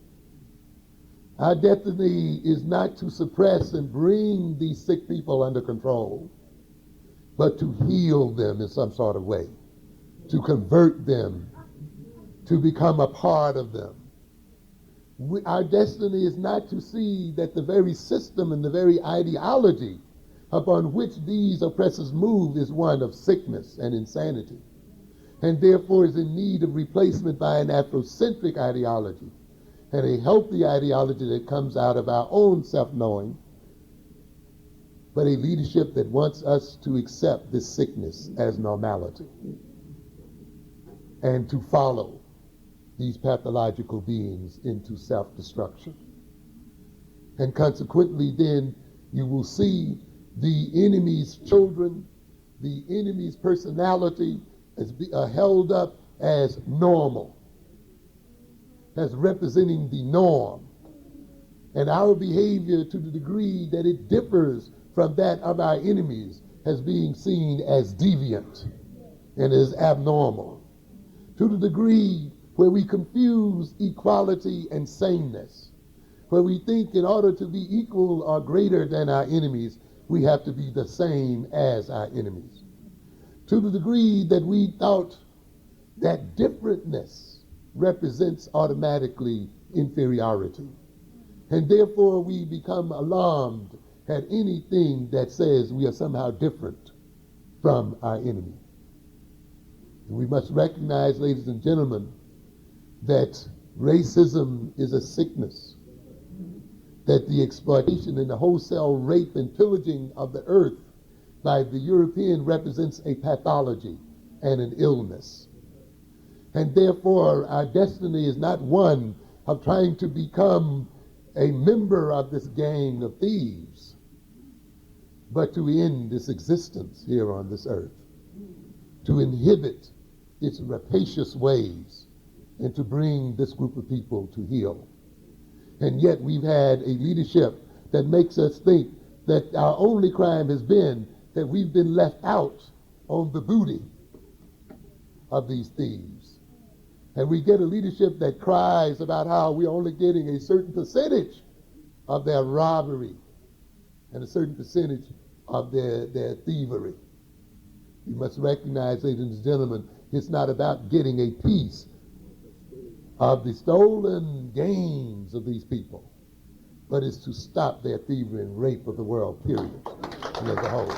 Our destiny is not to suppress and bring these sick people under control, but to heal them in some sort of way, to convert them, to become a part of them. Our destiny is not to see that the very system and the very ideology upon which these oppressors move is one of sickness and insanity, and therefore is in need of replacement by an Afrocentric ideology, and a healthy ideology that comes out of our own self-knowing, but a leadership that wants us to accept this sickness as normality and to follow these pathological beings into self-destruction. And consequently, then, you will see the enemy's children, the enemy's personality as held up as normal, as representing the norm. And our behavior, to the degree that it differs from that of our enemies, as being seen as deviant and as abnormal. To the degree where we confuse equality and sameness, where we think in order to be equal or greater than our enemies, we have to be the same as our enemies. To the degree that we thought that differentness represents automatically inferiority. And therefore we become alarmed at anything that says we are somehow different from our enemy. And we must recognize, ladies and gentlemen, that racism is a sickness, that the exploitation and the wholesale rape and pillaging of the earth by the European represents a pathology and an illness. And therefore, our destiny is not one of trying to become a member of this gang of thieves, but to end this existence here on this earth, to inhibit its rapacious ways, and to bring this group of people to heal. And yet we've had a leadership that makes us think that our only crime has been that we've been left out on the booty of these thieves. And we get a leadership that cries about how we're only getting a certain percentage of their robbery and a certain percentage of their thievery. You must recognize, ladies and gentlemen, it's not about getting a piece of the stolen gains of these people, but it's to stop their thievery and rape of the world, period, and as a whole.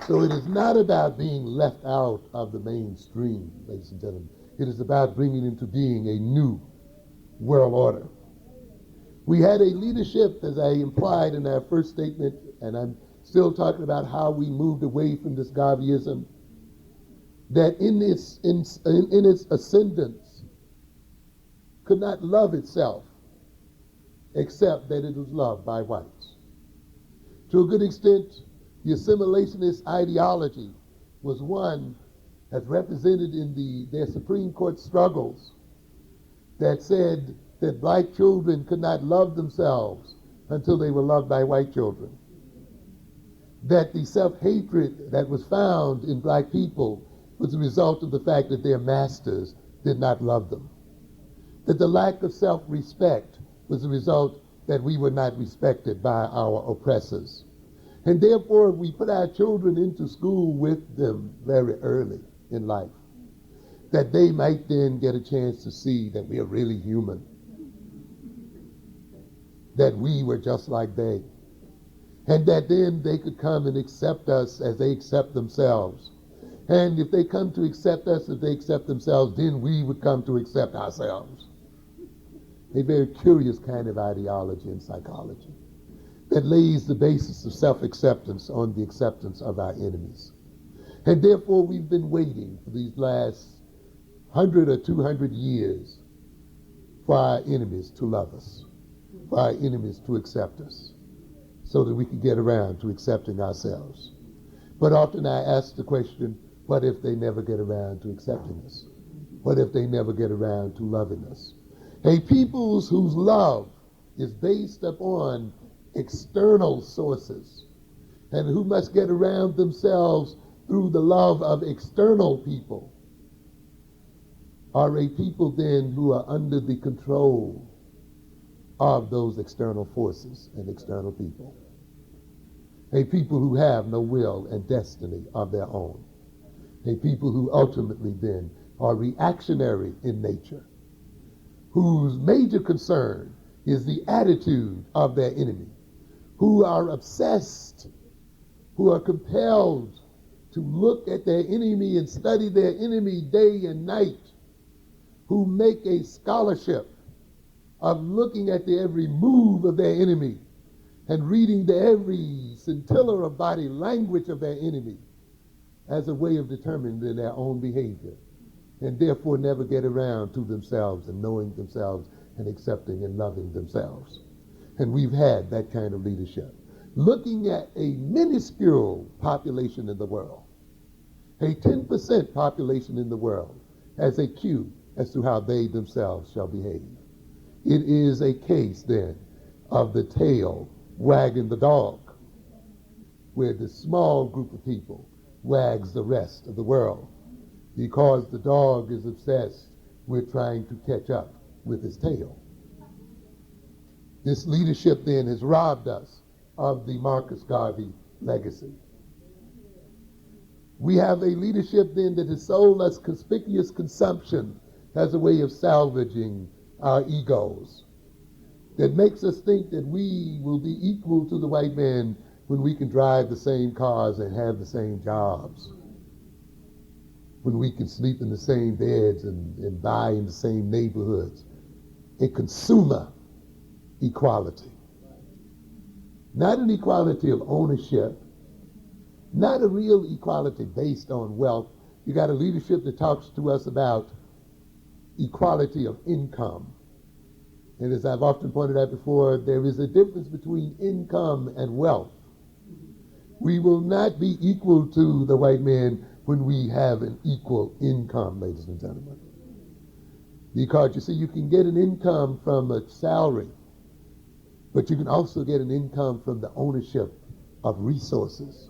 So it is not about being left out of the mainstream, ladies and gentlemen. It is about bringing into being a new world order. We had a leadership, as I implied in our first statement, and I'm still talking about how we moved away from this Garveyism, that in its ascendance could not love itself except that it was loved by whites. To a good extent, the assimilationist ideology was one as represented in their Supreme Court struggles that said that black children could not love themselves until they were loved by white children. That the self-hatred that was found in black people was a result of the fact that their masters did not love them. That the lack of self-respect was a result that we were not respected by our oppressors. And therefore, we put our children into school with them very early in life, that they might then get a chance to see that we are really human, that we were just like they, and that then they could come and accept us as they accept themselves. And if they come to accept us as they accept themselves, then we would come to accept ourselves. A very curious kind of ideology and psychology that lays the basis of self-acceptance on the acceptance of our enemies. And therefore, we've been waiting for these last 100 or 200 years for our enemies to love us, for our enemies to accept us, so that we can get around to accepting ourselves. But often I ask the question, what if they never get around to accepting us? What if they never get around to loving us? A people whose love is based upon external sources and who must get around themselves through the love of external people are a people then who are under the control of those external forces and external people. A people who have no will and destiny of their own. A people who ultimately then are reactionary in nature, whose major concern is the attitude of their enemy, who are obsessed, who are compelled to look at their enemy and study their enemy day and night, who make a scholarship of looking at the every move of their enemy and reading the every scintilla of body language of their enemy as a way of determining their own behavior, and therefore never get around to themselves and knowing themselves and accepting and loving themselves. And we've had that kind of leadership. Looking at a minuscule population in the world, a 10% population in the world, as a cue as to how they themselves shall behave. It is a case then of the tail wagging the dog, where the small group of people wags the rest of the world, because the dog is obsessed with trying to catch up with his tail. This leadership then has robbed us of the Marcus Garvey legacy. We have a leadership then that has sold us conspicuous consumption as a way of salvaging our egos, that makes us think that we will be equal to the white man when we can drive the same cars and have the same jobs, when we can sleep in the same beds and buy in the same neighborhoods. A consumer equality. Not an equality of ownership, not a real equality based on wealth. You got a leadership that talks to us about equality of income. And as I've often pointed out before, there is a difference between income and wealth. We will not be equal to the white man when we have an equal income, ladies and gentlemen. Because you see, you can get an income from a salary, but you can also get an income from the ownership of resources.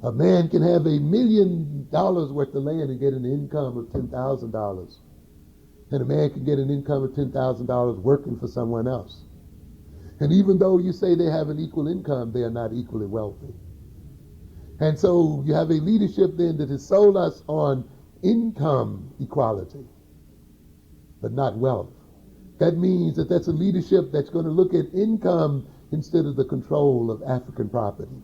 A man can have $1 million worth of land and get an income of $10,000. And a man can get an income of $10,000 working for someone else. And even though you say they have an equal income, they are not equally wealthy. And so you have a leadership then that has sold us on income equality, but not wealth. That means that that's a leadership that's going to look at income instead of the control of African property,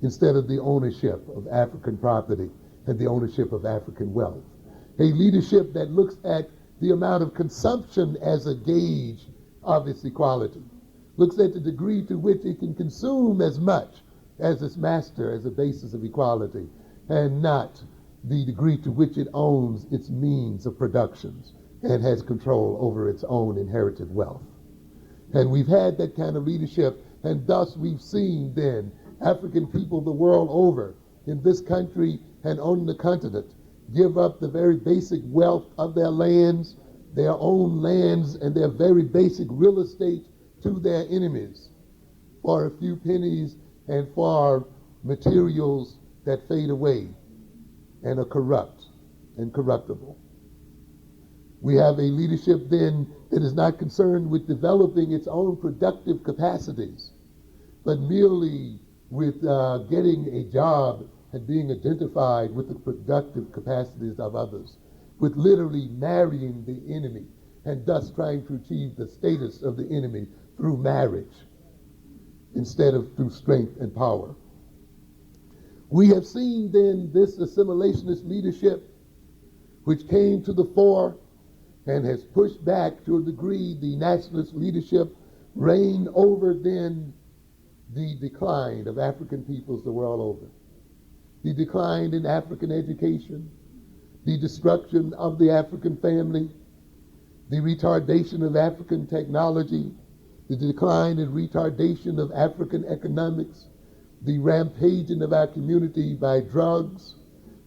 instead of the ownership of African property and the ownership of African wealth. A leadership that looks at the amount of consumption as a gauge of its equality, looks at the degree to which it can consume as much as its master as a basis of equality, and not the degree to which it owns its means of productions and has control over its own inherited wealth. And we've had that kind of leadership, and thus we've seen then African people the world over, in this country and on the continent, give up the very basic wealth of their lands, their own lands, and their very basic real estate to their enemies for a few pennies and for materials that fade away and are corrupt and corruptible. We have a leadership then that is not concerned with developing its own productive capacities, but merely with getting a job and being identified with the productive capacities of others, with literally marrying the enemy and thus trying to achieve the status of the enemy through marriage instead of through strength and power. We have seen then this assimilationist leadership which came to the fore and has pushed back to a degree the nationalist leadership, reigned over then the decline of African peoples the world over. The decline in African education, the destruction of the African family, the retardation of African technology, the decline and retardation of African economics, the rampaging of our community by drugs,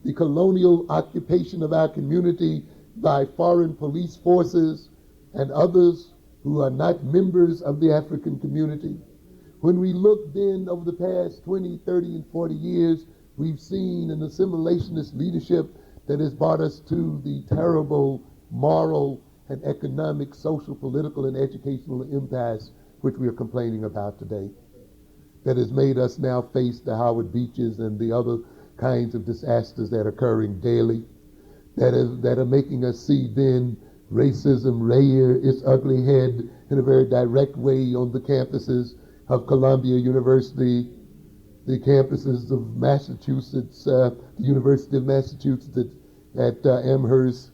the colonial occupation of our community by foreign police forces and others who are not members of the African community. When we look then over the past 20, 30, and 40 years, we've seen an assimilationist leadership that has brought us to the terrible moral and economic, social, political, and educational impasse which we are complaining about today, that has made us now face the Howard Beaches and the other kinds of disasters that are occurring daily, that are making us see then racism rear its ugly head in a very direct way on the campuses of Columbia University, the campuses of Massachusetts, the University of Massachusetts at Amherst,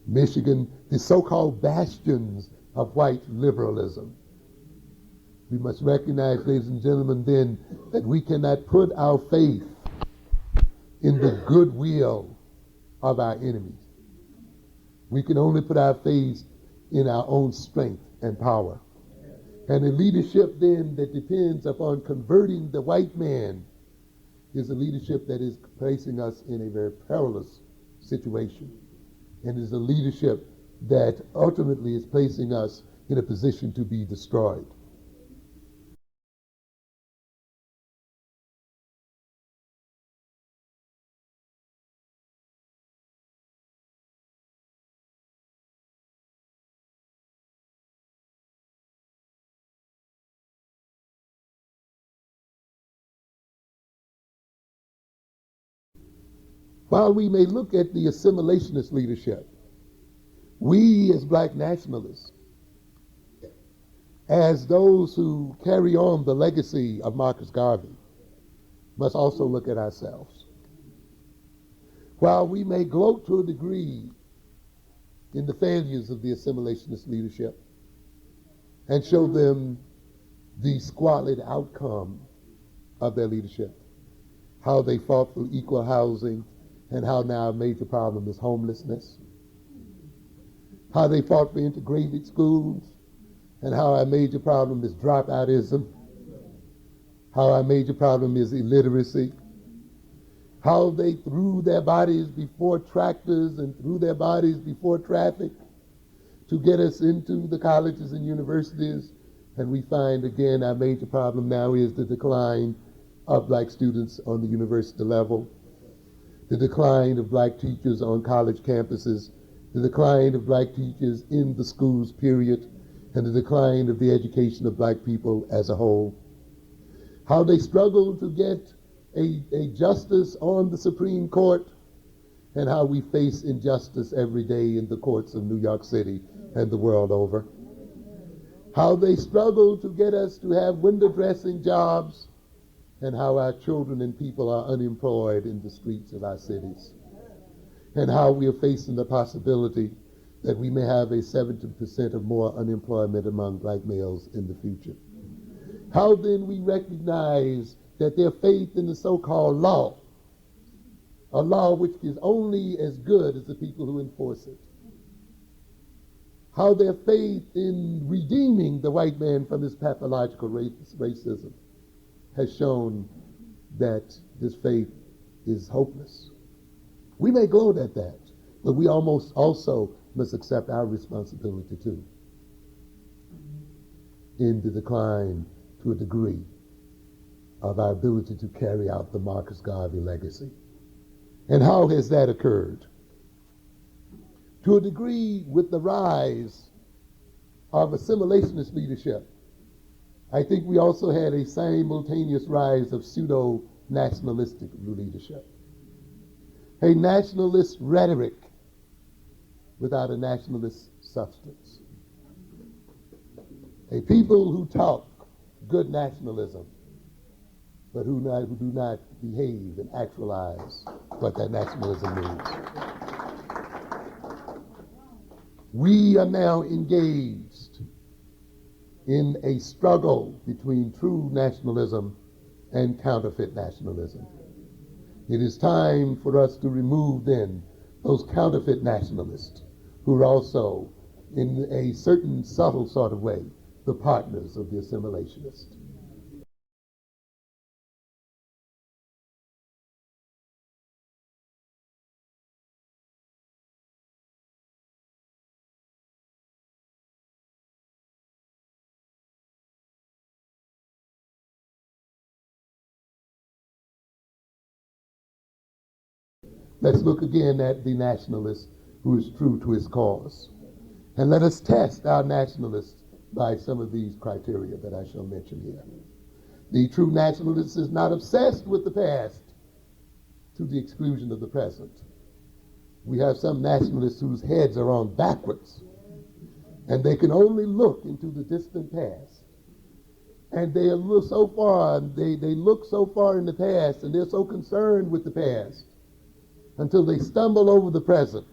Michigan, the so-called bastions of white liberalism. We must recognize, ladies and gentlemen, then, that we cannot put our faith in the goodwill of our enemies. We can only put our faith in our own strength and power. And a leadership then that depends upon converting the white man is a leadership that is placing us in a very perilous situation, and is a leadership that ultimately is placing us in a position to be destroyed. While we may look at the assimilationist leadership, we as black nationalists, as those who carry on the legacy of Marcus Garvey, must also look at ourselves. While we may gloat to a degree in the failures of the assimilationist leadership and show them the squalid outcome of their leadership, how they fought for equal housing, and how now a major problem is homelessness, how they fought for integrated schools, and how our major problem is dropoutism, how our major problem is illiteracy, how they threw their bodies before tractors and threw their bodies before traffic to get us into the colleges and universities. And we find, again, our major problem now is the decline of black students on the university level, the decline of black teachers on college campuses, the decline of black teachers in the schools, period, and the decline of the education of black people as a whole. How they struggle to get a justice on the Supreme Court, and how we face injustice every day in the courts of New York City and the world over. How they struggle to get us to have window dressing jobs, and how our children and people are unemployed in the streets of our cities, and how we are facing the possibility that we may have a 70% or more unemployment among black males in the future. How then we recognize that their faith in the so-called law, a law which is only as good as the people who enforce it, how their faith in redeeming the white man from his pathological racism has shown that this faith is hopeless. We may gloat at that, but we almost also must accept our responsibility too in the decline to a degree of our ability to carry out the Marcus Garvey legacy. And how has that occurred? To a degree, with the rise of assimilationist leadership, I think we also had a simultaneous rise of pseudo-nationalistic leadership. A nationalist rhetoric without a nationalist substance. A people who talk good nationalism, but who do not behave and actualize what that nationalism means. We are now engaged in a struggle between true nationalism and counterfeit nationalism. It is time for us to remove then those counterfeit nationalists who are also, in a certain subtle sort of way, the partners of the assimilationists. Let's look again at the nationalist who is true to his cause. And let us test our nationalists by some of these criteria that I shall mention here. The true nationalist is not obsessed with the past to the exclusion of the present. We have some nationalists whose heads are on backwards, and they can only look into the distant past And they look so far, they look so far in the past, and they're so concerned with the past until they stumble over the present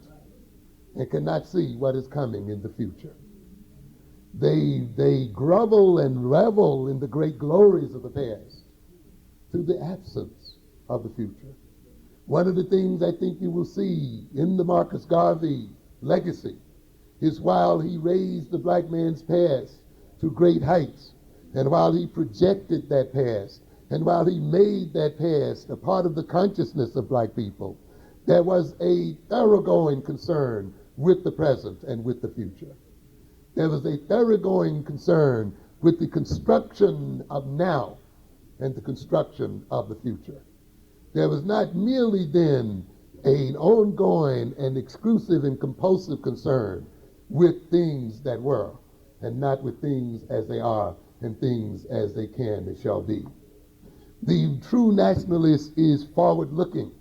and cannot see what is coming in the future. They grovel and revel in the great glories of the past through the absence of the future. One of the things I think you will see in the Marcus Garvey legacy is while he raised the black man's past to great heights, and while he projected that past, and while he made that past a part of the consciousness of black people, there was a thoroughgoing concern with the present and with the future. There was a thoroughgoing concern with the construction of now and the construction of the future. There was not merely then an ongoing and exclusive and compulsive concern with things that were, and not with things as they are and things as they can and shall be. The true nationalist is forward-looking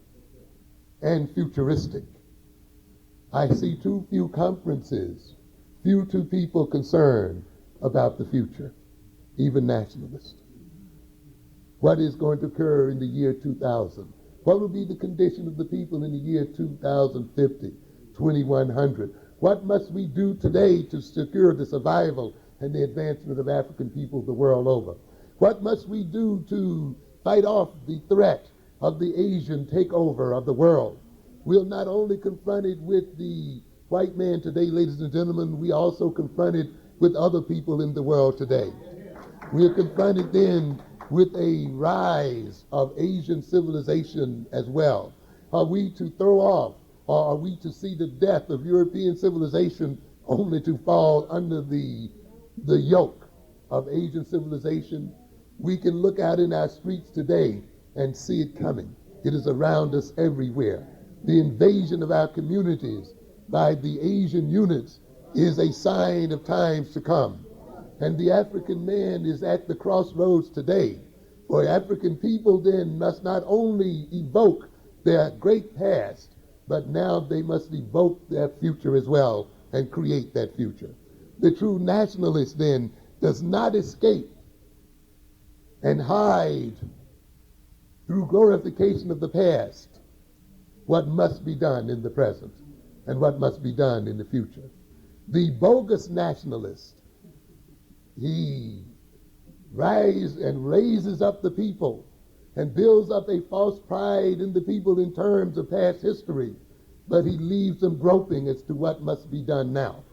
and futuristic. I see too few conferences, few people concerned about the future, even nationalists. What is going to occur in the year 2000? What will be the condition of the people in the year 2050, 2100? What must we do today to secure the survival and the advancement of African people the world over? What must we do to fight off the threat of the Asian takeover of the world? We're not only confronted with the white man today, ladies and gentlemen, we also confronted with other people in the world today. We are confronted then with a rise of Asian civilization as well. Are we to throw off, or are we to see the death of European civilization only to fall under the yoke of Asian civilization? We can look out in our streets today and see it coming. It is around us everywhere. The invasion of our communities by the Asian units is a sign of times to come. And the African man is at the crossroads today. For African people then must not only evoke their great past, but now they must evoke their future as well and create that future. The true nationalist then does not escape and hide through glorification of the past what must be done in the present and what must be done in the future. The bogus nationalist, he raises up the people and builds up a false pride in the people in terms of past history, but he leaves them groping as to what must be done now,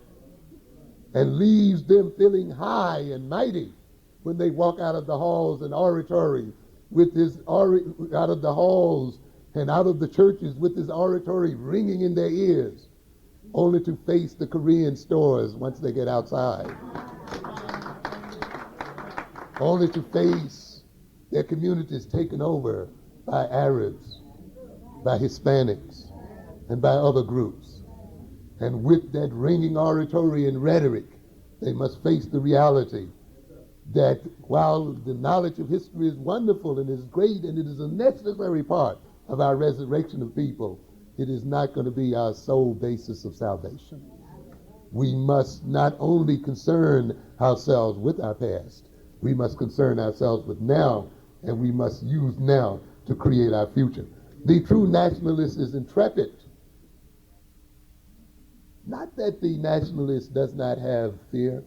and leaves them feeling high and mighty when they walk out of the halls and oratory with his out of the halls and out of the churches with his oratory ringing in their ears, only to face the Korean stores once they get outside, only to face their communities taken over by Arabs, by Hispanics, and by other groups. And with that ringing oratory and rhetoric, they must face the reality that while the knowledge of history is wonderful and is great and it is a necessary part of our resurrection of people, it is not going to be our sole basis of salvation. We must not only concern ourselves with our past, we must concern ourselves with now, and we must use now to create our future. The true nationalist is intrepid. Not that the nationalist does not have fear,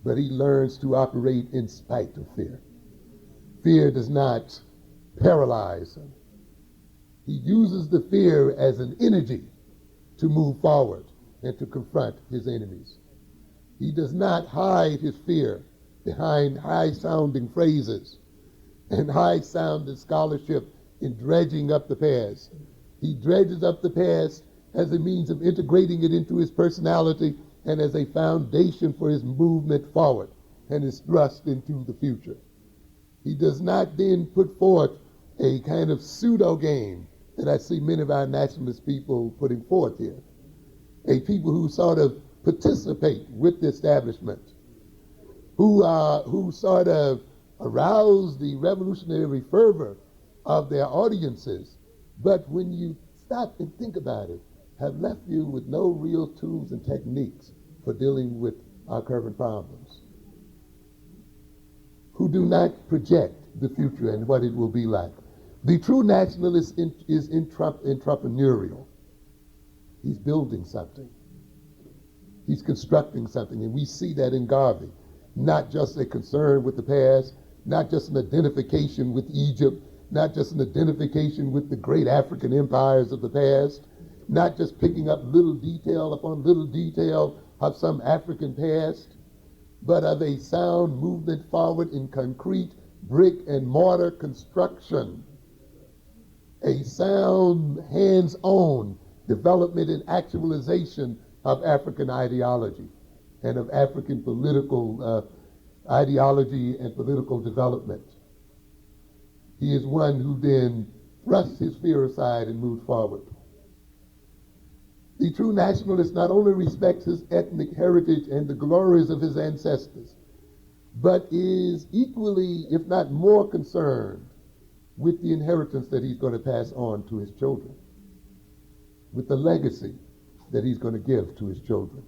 but he learns to operate in spite of fear. Fear does not paralyze him. He uses the fear as an energy to move forward and to confront his enemies. He does not hide his fear behind high-sounding phrases and high-sounding scholarship in dredging up the past. He dredges up the past as a means of integrating it into his personality and as a foundation for his movement forward and his thrust into the future. He does not then put forth a kind of pseudo game that I see many of our nationalist people putting forth here. A people who sort of participate with the establishment, who sort of arouse the revolutionary fervor of their audiences, but when you stop and think about it, have left you with no real tools and techniques for dealing with our current problems. who do not project the future and what it will be like. The true nationalist is entrepreneurial. He's building something. He's constructing something, and we see that in Garvey. Not just a concern with the past, not just an identification with Egypt, not just an identification with the great African empires of the past, not just picking up little detail upon little detail of some African past, but of a sound movement forward in concrete brick and mortar construction, a sound hands-on development and actualization of African ideology and of African political ideology and political development. He is one who then thrusts his fear aside and moves forward. The true nationalist not only respects his ethnic heritage and the glories of his ancestors, but is equally, if not more, concerned with the inheritance that he's going to pass on to his children, with the legacy that he's going to give to his children.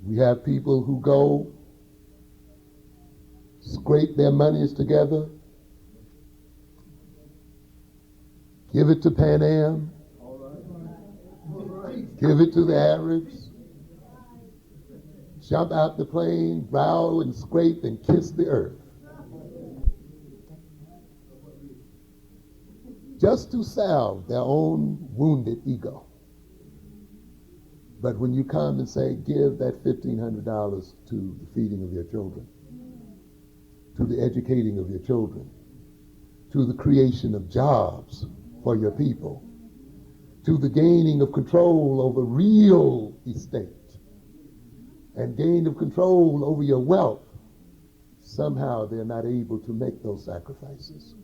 We have people who go, scrape their monies together, give it to Pan Am, give it to the Arabs, jump out the plane, bow and scrape and kiss the earth, just to salve their own wounded ego. But when you come and say, give that $1,500 to the feeding of your children, to the educating of your children, to the creation of jobs for your people, to the gaining of control over real estate, and gain of control over your wealth, somehow they're not able to make those sacrifices.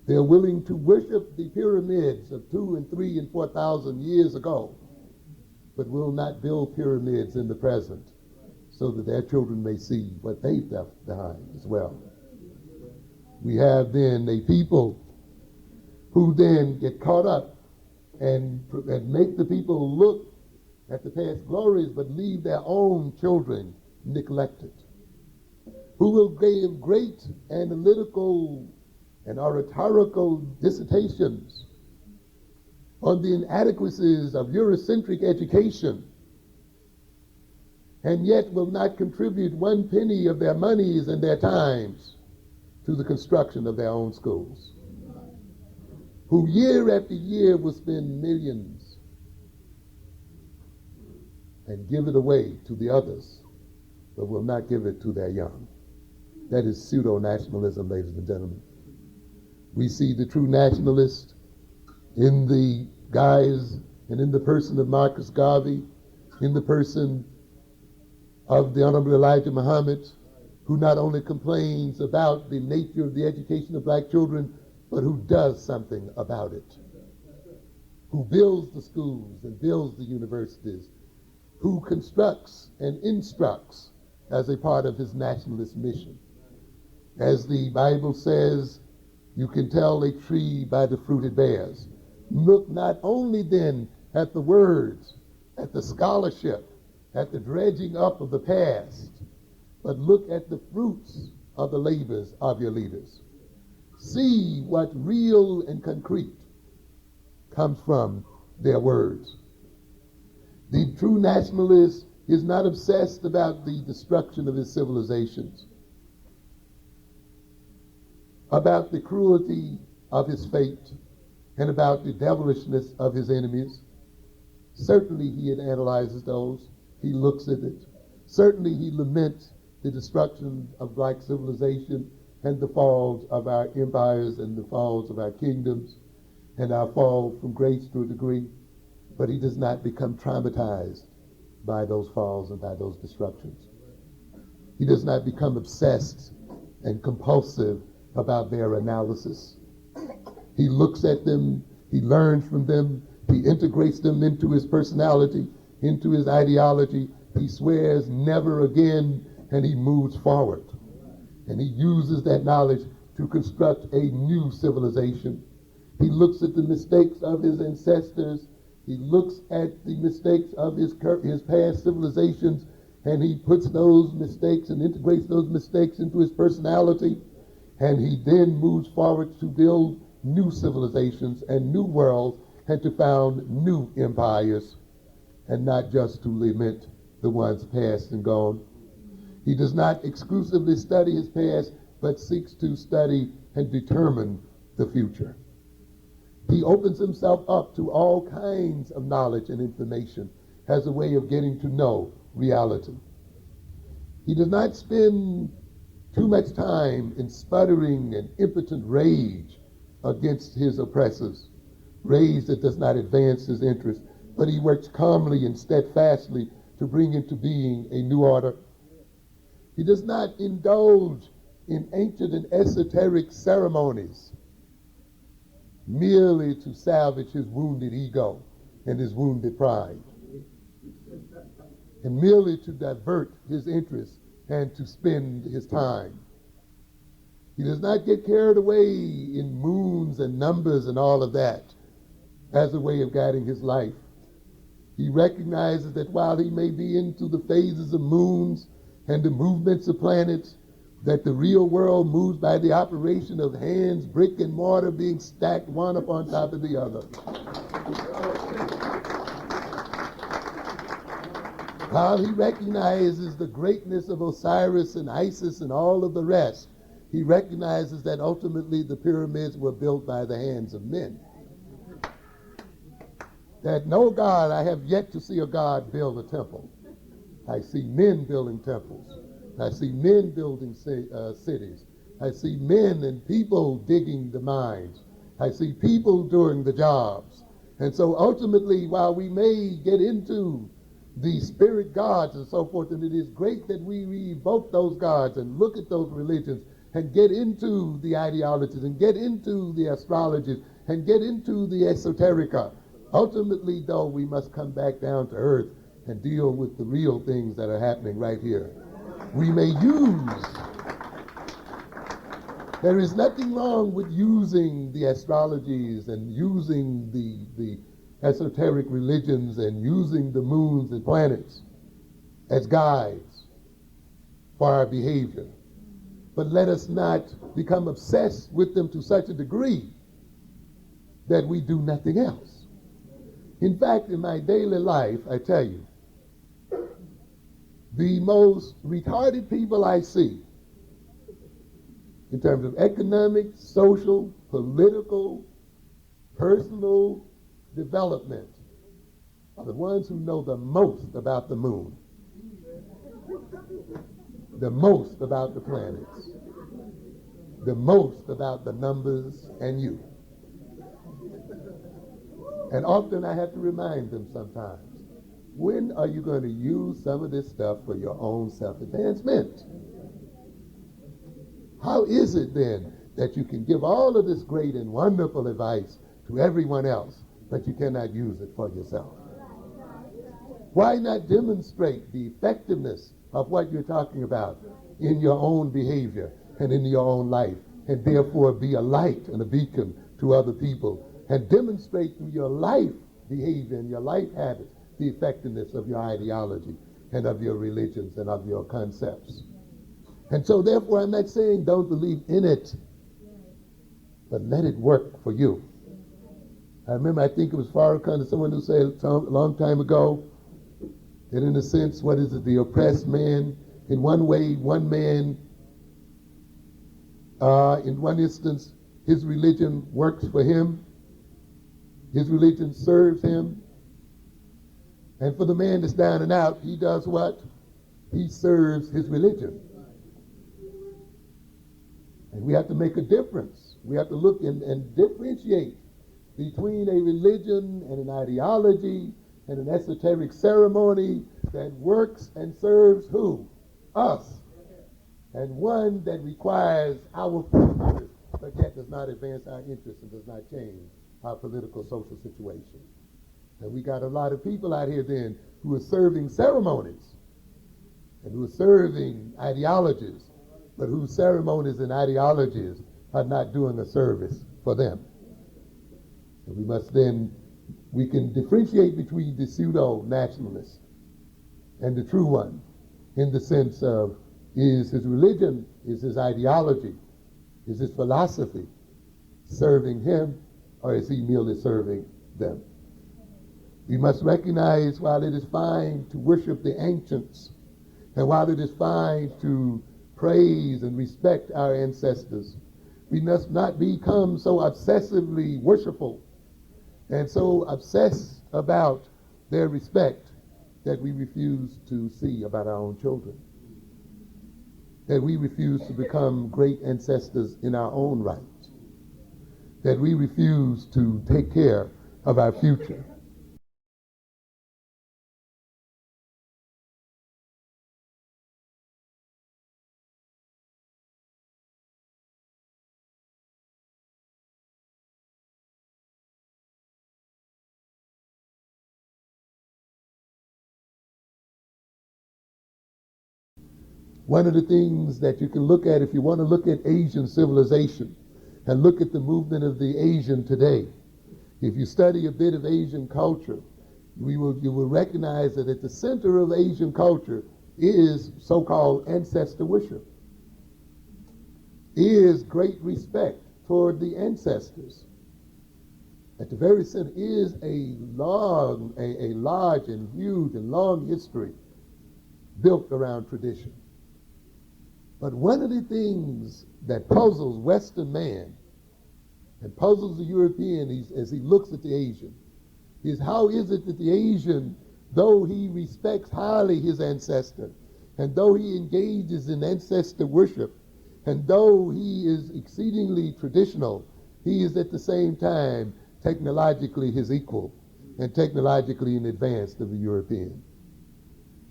They're willing to worship the pyramids of 2,000 and 3,000 and 4,000 years ago, but will not build pyramids in the present so that their children may see what they left behind as well. We have then a people who then get caught up and make the people look at the past glories but leave their own children neglected, who will give great analytical and oratorical dissertations on the inadequacies of Eurocentric education, and yet will not contribute one penny of their monies and their times to the construction of their own schools, who year after year will spend millions and give it away to the others, but will not give it to their young. That is pseudo-nationalism, ladies and gentlemen. We see the true nationalist in the guise and in the person of Marcus Garvey, in the person of the Honorable Elijah Muhammad, who not only complains about the nature of the education of black children, but who does something about it, who builds the schools and builds the universities, who constructs and instructs as a part of his nationalist mission. As the Bible says, you can tell a tree by the fruit it bears. Look not only then at the words, at the scholarship, at the dredging up of the past, but look at the fruits of the labors of your leaders. See what real and concrete comes from their words. The true nationalist is not obsessed about the destruction of his civilizations, about the cruelty of his fate, and about the devilishness of his enemies. Certainly he analyzes those. He looks at it. Certainly he laments the destruction of black civilization and the falls of our empires and the falls of our kingdoms and our fall from grace to a degree. But he does not become traumatized by those falls and by those destructions. He does not become obsessed and compulsive about their analysis. He looks at them, he learns from them, he integrates them into his personality, into his ideology. He swears never again, and he moves forward. And he uses that knowledge to construct a new civilization. He looks at the mistakes of his ancestors. He looks at the mistakes of his past civilizations, and he puts those mistakes and integrates those mistakes into his personality, and he then moves forward to build new civilizations and new worlds and to found new empires, and not just to lament the ones past and gone. He does not exclusively study his past, but seeks to study and determine the future. He opens himself up to all kinds of knowledge and information as a way of getting to know reality. He does not spend too much time in sputtering and impotent rage against his oppressors, rage that does not advance his interest, but he works calmly and steadfastly to bring into being a new order. He does not indulge in ancient and esoteric ceremonies merely to salvage his wounded ego and his wounded pride, and merely to divert his interest and to spend his time. He does not get carried away in moons and numbers and all of that as a way of guiding his life. He recognizes that while he may be into the phases of moons and the movements of planets, that the real world moves by the operation of hands, brick and mortar being stacked one upon top of the other. While he recognizes the greatness of Osiris and Isis and all of the rest, he recognizes that ultimately the pyramids were built by the hands of men. That no God, I have yet to see a God build a temple. I see men building temples. I see men building cities. I see men and people digging the mines. I see people doing the jobs. And so ultimately, while we may get into the spirit gods and so forth, and it is great that we evoke those gods and look at those religions and get into the ideologies and get into the astrologies and get into the esoterica, ultimately, though, we must come back down to earth and deal with the real things that are happening right here. We may use, there is nothing wrong with using the astrologies and using the esoteric religions and using the moons and planets as guides for our behavior. But let us not become obsessed with them to such a degree that we do nothing else. In fact, in my daily life, I tell you, the most retarded people I see in terms of economic, social, political, personal development are the ones who know the most about the moon, the most about the planets, the most about the numbers and you. And often I have to remind them sometimes, when are you going to use some of this stuff for your own self-advancement? How is it then that you can give all of this great and wonderful advice to everyone else, but you cannot use it for yourself? Why not demonstrate the effectiveness of what you're talking about in your own behavior and in your own life, and therefore be a light and a beacon to other people, and demonstrate through your life behavior and your life habits the effectiveness of your ideology and of your religions and of your concepts. And so therefore I'm not saying don't believe in it, but let it work for you. I remember, I think it was Farrakhan, someone who said a long time ago, that in a sense, what is it, the oppressed man, in one way, one man, in one instance, his religion works for him, his religion serves him, and for the man that's down and out, he does what? He serves his religion. And we have to make a difference. We have to look and differentiate between a religion and an ideology and an esoteric ceremony that works and serves who? Us. And one that requires our interest, but yet does not advance our interests and does not change our political, social situation. And we got a lot of people out here then who are serving ceremonies and who are serving ideologies, but whose ceremonies and ideologies are not doing a service for them. And we must then, we can differentiate between the pseudo-nationalists and the true one. in the sense of, is his religion, is his ideology, is his philosophy serving him, or is he merely serving them? We must recognize, while it is fine to worship the ancients, and while it is fine to praise and respect our ancestors, we must not become so obsessively worshipful and so obsessed about their respect that we refuse to see about our own children, that we refuse to become great ancestors in our own right, that we refuse to take care of our future. One of the things that you can look at, if you want to look at Asian civilization and look at the movement of the Asian today, if you study a bit of Asian culture, you will recognize that at the center of Asian culture is so-called ancestor worship, is great respect toward the ancestors. At the very center is a large and huge and long history built around tradition. But one of the things that puzzles Western man and puzzles the European as he looks at the Asian is, how is it that the Asian, though he respects highly his ancestor, and though he engages in ancestor worship, and though he is exceedingly traditional, he is at the same time technologically his equal and technologically in advance of the European.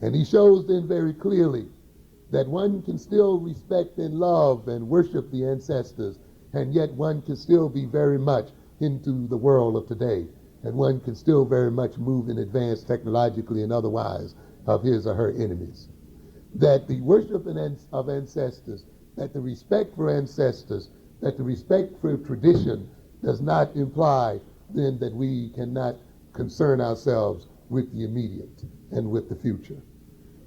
And he shows then very clearly that one can still respect and love and worship the ancestors, and yet one can still be very much into the world of today, and one can still very much move in advance technologically and otherwise of his or her enemies. That the worship of ancestors, that the respect for ancestors, that the respect for tradition does not imply then that we cannot concern ourselves with the immediate and with the future.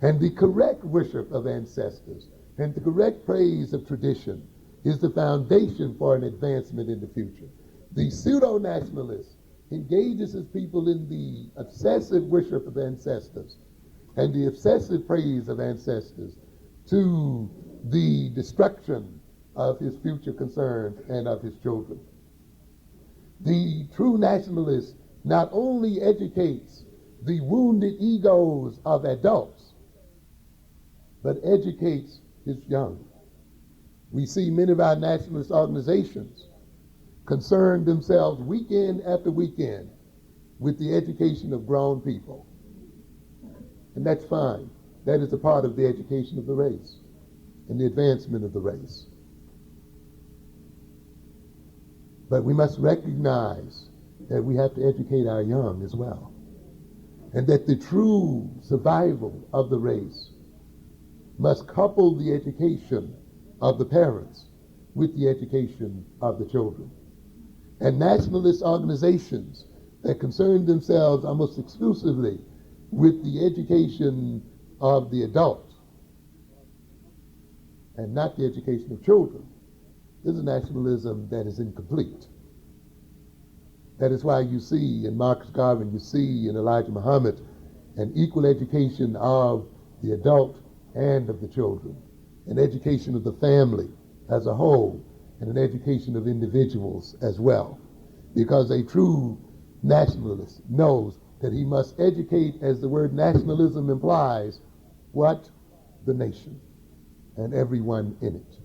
And the correct worship of ancestors and the correct praise of tradition is the foundation for an advancement in the future. The pseudo-nationalist engages his people in the obsessive worship of ancestors and the obsessive praise of ancestors to the destruction of his future concerns and of his children. The true nationalist not only educates the wounded egos of adults, but educates his young. We see many of our nationalist organizations concern themselves weekend after weekend with the education of grown people. And that's fine. That is a part of the education of the race and the advancement of the race. But we must recognize that we have to educate our young as well, and that the true survival of the race must couple the education of the parents with the education of the children. And nationalist organizations that concern themselves almost exclusively with the education of the adult and not the education of children is a nationalism that is incomplete. That is why you see in Marcus Garvey, you see in Elijah Muhammad, an equal education of the adult and of the children, an education of the family as a whole, and an education of individuals as well. Because a true nationalist knows that he must educate, as the word nationalism implies, what? The nation and everyone in it.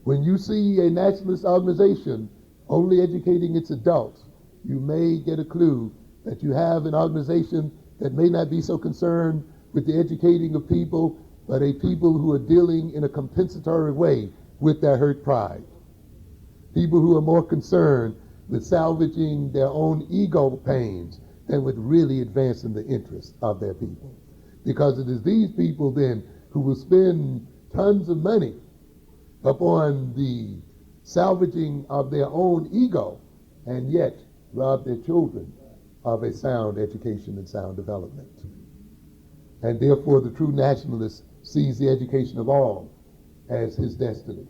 When you see a nationalist organization only educating its adults, you may get a clue that you have an organization that may not be so concerned with the educating of people, but a people who are dealing in a compensatory way with their hurt pride. People who are more concerned with salvaging their own ego pains than with really advancing the interests of their people. Because it is these people then who will spend tons of money upon the salvaging of their own ego and yet rob their children of a sound education and sound development. And therefore, the true nationalist sees the education of all as his destiny.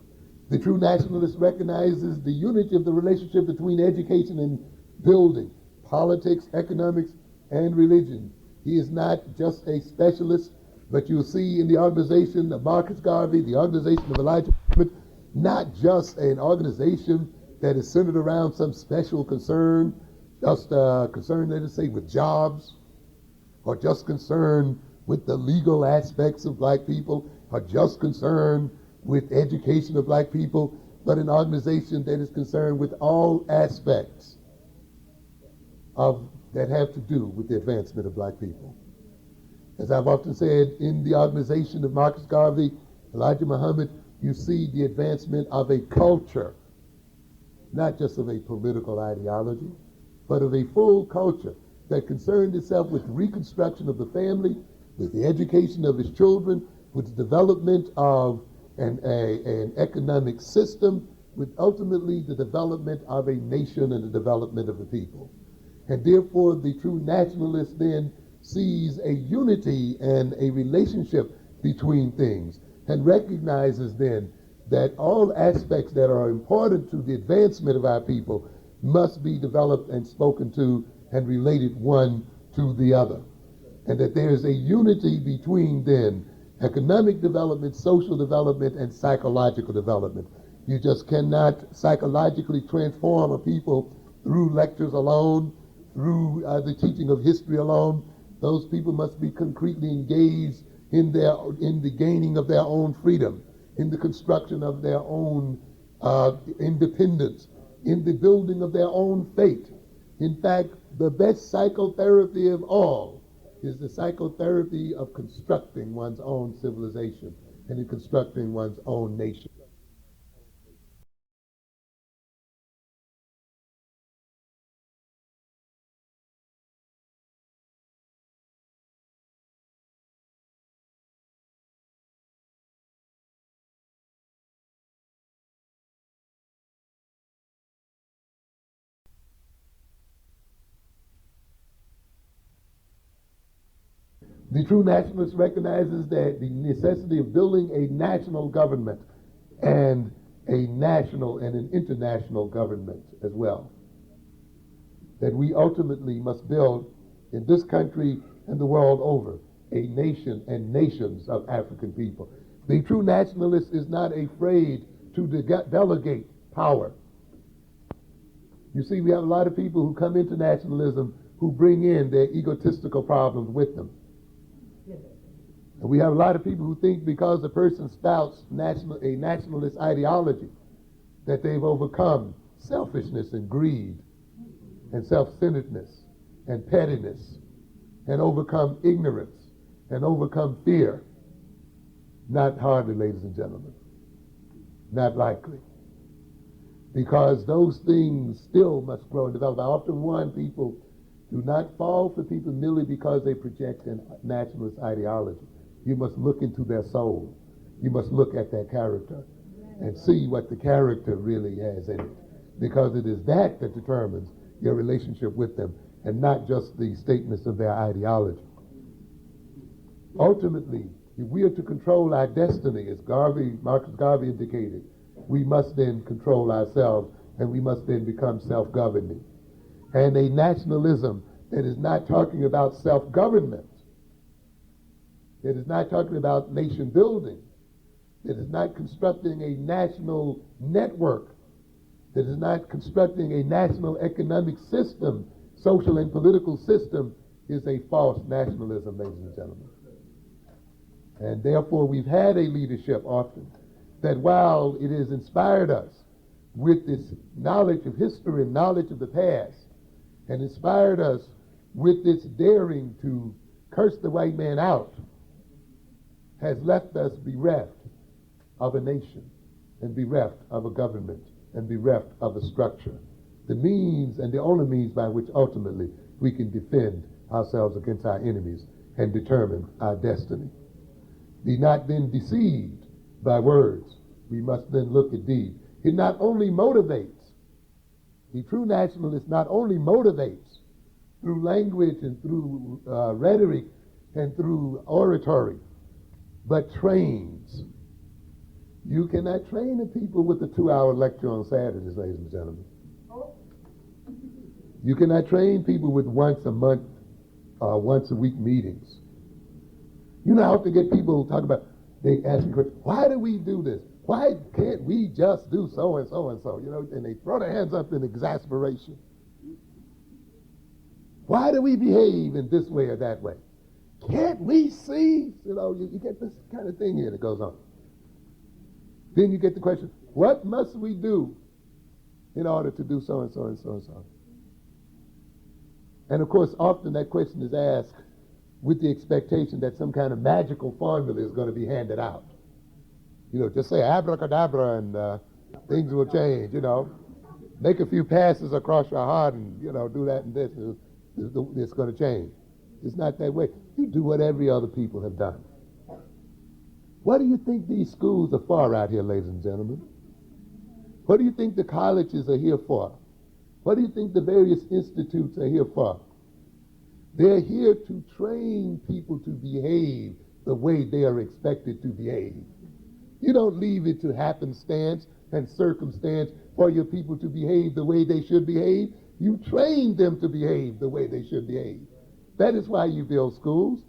The true nationalist recognizes the unity of the relationship between education and building, politics, economics, and religion. He is not just a specialist, but you'll see in the organization of Marcus Garvey, the organization of Elijah Muhammad, not just an organization that is centered around some special concern, just concerned, let us say, with jobs, or just concerned with the legal aspects of black people, or just concerned with education of black people, but an organization that is concerned with all aspects of that have to do with the advancement of black people. As I've often said, in the organization of Marcus Garvey, Elijah Muhammad, you see the advancement of a culture, not just of a political ideology, but of a full culture that concerned itself with reconstruction of the family, with the education of his children, with the development of an economic system, with ultimately the development of a nation and the development of the people. And therefore, the true nationalist then sees a unity and a relationship between things, and recognizes then that all aspects that are important to the advancement of our people must be developed and spoken to and related one to the other. And that there is a unity between then economic development, social development, and psychological development. You just cannot psychologically transform a people through lectures alone, through the teaching of history alone. Those people must be concretely engaged in the gaining of their own freedom, in the construction of their own independence, in the building of their own fate. In fact, the best psychotherapy of all is the psychotherapy of constructing one's own civilization and in constructing one's own nation. The true nationalist recognizes that the necessity of building a national government and a national and an international government as well. That we ultimately must build in this country and the world over a nation and nations of African people. The true nationalist is not afraid to delegate power. You see, we have a lot of people who come into nationalism who bring in their egotistical problems with them. And we have a lot of people who think because a person spouts a nationalist ideology that they've overcome selfishness and greed and self-centeredness and pettiness and overcome ignorance and overcome fear. Not hardly, ladies and gentlemen. Not likely. Because those things still must grow and develop. I often warn people, do not fall for people merely because they project a nationalist ideology. You must look into their soul. You must look at their character and see what the character really has in it. Because it is that that determines your relationship with them and not just the statements of their ideology. Ultimately, if we are to control our destiny, as Marcus Garvey indicated, we must then control ourselves and we must then become self-governing. And a nationalism that is not talking about self-government, that is not talking about nation building, that is not constructing a national network, that is not constructing a national economic system, social and political system, is a false nationalism, ladies and gentlemen. And therefore, we've had a leadership often that while it has inspired us with this knowledge of history and knowledge of the past, and inspired us with this daring to curse the white man out, has left us bereft of a nation and bereft of a government and bereft of a structure. The means and the only means by which ultimately we can defend ourselves against our enemies and determine our destiny. Be not then deceived by words. We must then look at deed. It not only motivates, the true nationalist not only motivates through language and through rhetoric and through oratory, but trains. You cannot train the people with a 2-hour lecture on Saturdays, ladies and gentlemen. You cannot train people with once a month, once a week meetings. You know, I often get people talk about, they ask me, why do we do this? Why can't we just do so and so and so? You know, and they throw their hands up in exasperation. Why do we behave in this way or that way? Can't we see? You know, you get this kind of thing here that goes on. Then you get the question, what must we do in order to do so and so and so and so? And of course, often that question is asked with the expectation that some kind of magical formula is going to be handed out. You know, just say abracadabra and things will change, you know. Make a few passes across your heart and, you know, do that and this. It's going to change. It's not that way. You do what every other people have done. What do you think these schools are for out here, ladies and gentlemen? What do you think the colleges are here for? What do you think the various institutes are here for? They're here to train people to behave the way they are expected to behave. You don't leave it to happenstance and circumstance for your people to behave the way they should behave. You train them to behave the way they should behave. That is why you build schools.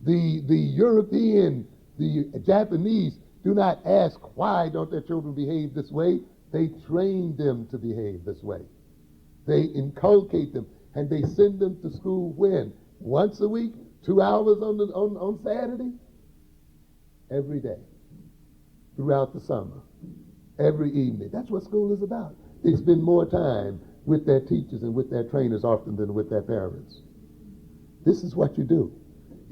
The European, the Japanese do not ask why don't their children behave this way. They train them to behave this way. They inculcate them, and they send them to school when? Once a week, 2 hours on Saturday? Every day, throughout the summer, every evening. That's what school is about. They spend more time with their teachers and with their trainers often than with their parents. This is what you do.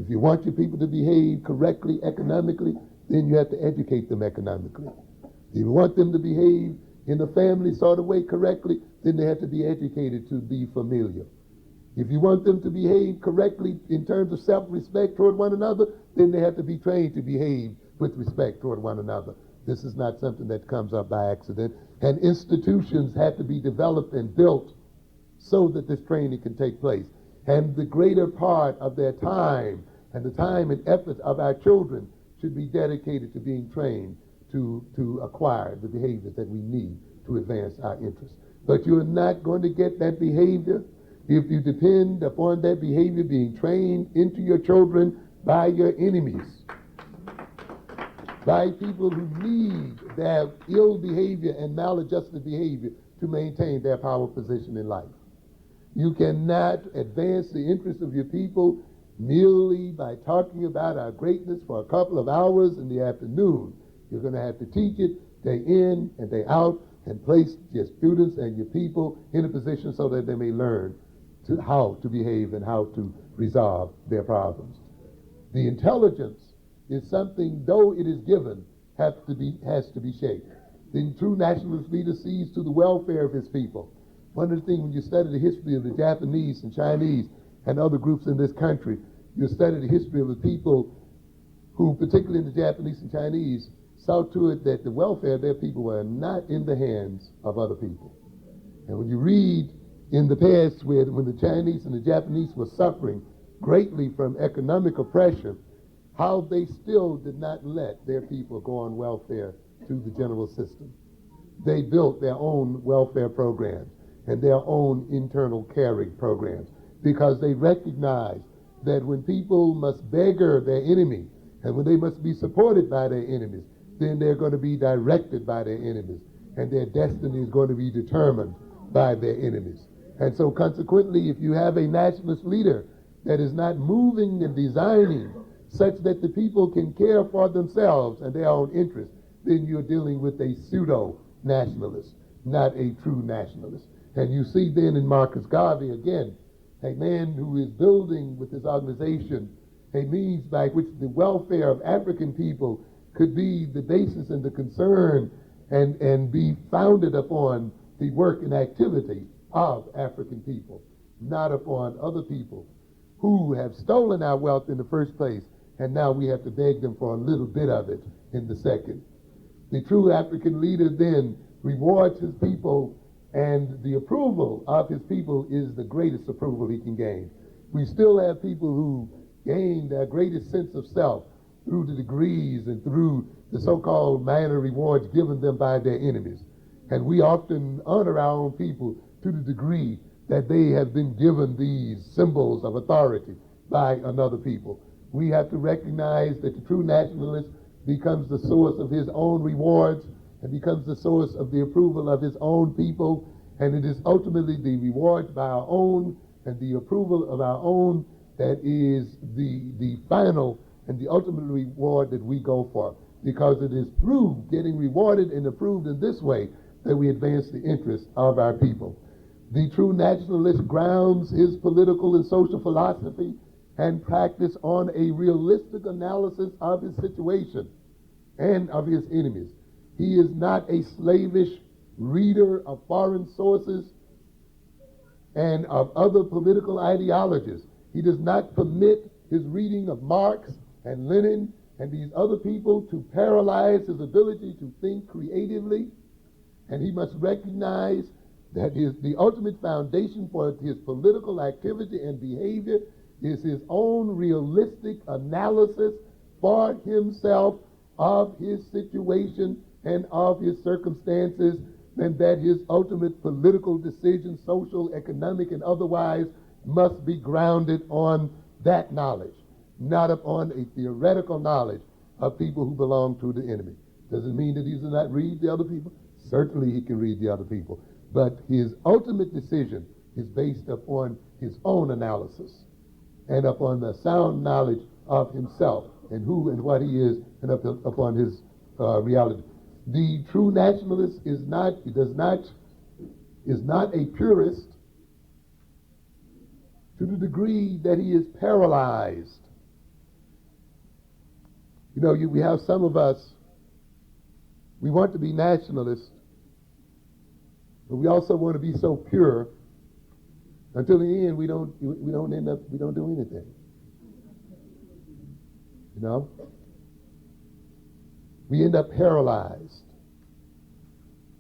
If you want your people to behave correctly economically, then you have to educate them economically. If you want them to behave in a family sort of way correctly, then they have to be educated to be familiar. If you want them to behave correctly in terms of self-respect toward one another, then they have to be trained to behave with respect toward one another. This is not something that comes up by accident. And institutions have to be developed and built so that this training can take place. And the greater part of their time and the time and effort of our children should be dedicated to being trained to acquire the behaviors that we need to advance our interests. But you're not going to get that behavior if you depend upon that behavior being trained into your children by your enemies, by people who need their ill behavior and maladjusted behavior to maintain their power position in life. You cannot advance the interests of your people merely by talking about our greatness for a couple of hours in the afternoon. You're going to have to teach it day in and day out and place your students and your people in a position so that they may learn how to behave and how to resolve their problems. The intelligence is something, though it is given, has to be shaped. The true nationalist leader sees to the welfare of his people. One of the things when you study the history of the Japanese and Chinese and other groups in this country, you study the history of the people who, particularly in the Japanese and Chinese, saw to it that the welfare of their people were not in the hands of other people. And when you read in the past when the Chinese and the Japanese were suffering greatly from economic oppression, how they still did not let their people go on welfare through the general system. They built their own welfare programs and their own internal caring programs because they recognized that when people must beggar their enemy and when they must be supported by their enemies, then they're going to be directed by their enemies and their destiny is going to be determined by their enemies. And so consequently, if you have a nationalist leader that is not moving and designing such that the people can care for themselves and their own interests, then you're dealing with a pseudo-nationalist, not a true nationalist. And you see then in Marcus Garvey, again, a man who is building with his organization a means by which the welfare of African people could be the basis and the concern and be founded upon the work and activity of African people, not upon other people who have stolen our wealth in the first place, and now we have to beg them for a little bit of it in the second. The true African leader then rewards his people, and the approval of his people is the greatest approval he can gain. We still have people who gain their greatest sense of self through the degrees and through the so-called minor rewards given them by their enemies. And we often honor our own people to the degree that they have been given these symbols of authority by another people. We have to recognize that the true nationalist becomes the source of his own rewards and becomes the source of the approval of his own people. And it is ultimately the rewards by our own and the approval of our own that is the final and the ultimate reward that we go for. Because it is through getting rewarded and approved in this way that we advance the interests of our people. The true nationalist grounds his political and social philosophy and practice on a realistic analysis of his situation and of his enemies. He is not a slavish reader of foreign sources and of other political ideologies. He does not permit his reading of Marx and Lenin and these other people to paralyze his ability to think creatively. And he must recognize that the ultimate foundation for his political activity and behavior is his own realistic analysis for himself of his situation and of his circumstances, and that his ultimate political decisions, social, economic, and otherwise, must be grounded on that knowledge, not upon a theoretical knowledge of people who belong to the enemy. Does it mean that he does not read the other people? Certainly he can read the other people. But his ultimate decision is based upon his own analysis and upon the sound knowledge of himself and who and what he is, and upon his reality. The true nationalist is not a purist to the degree that he is paralyzed. You know, we have some of us, we want to be nationalists, but we also want to be so pure until the end we don't do anything. You know? We end up paralyzed.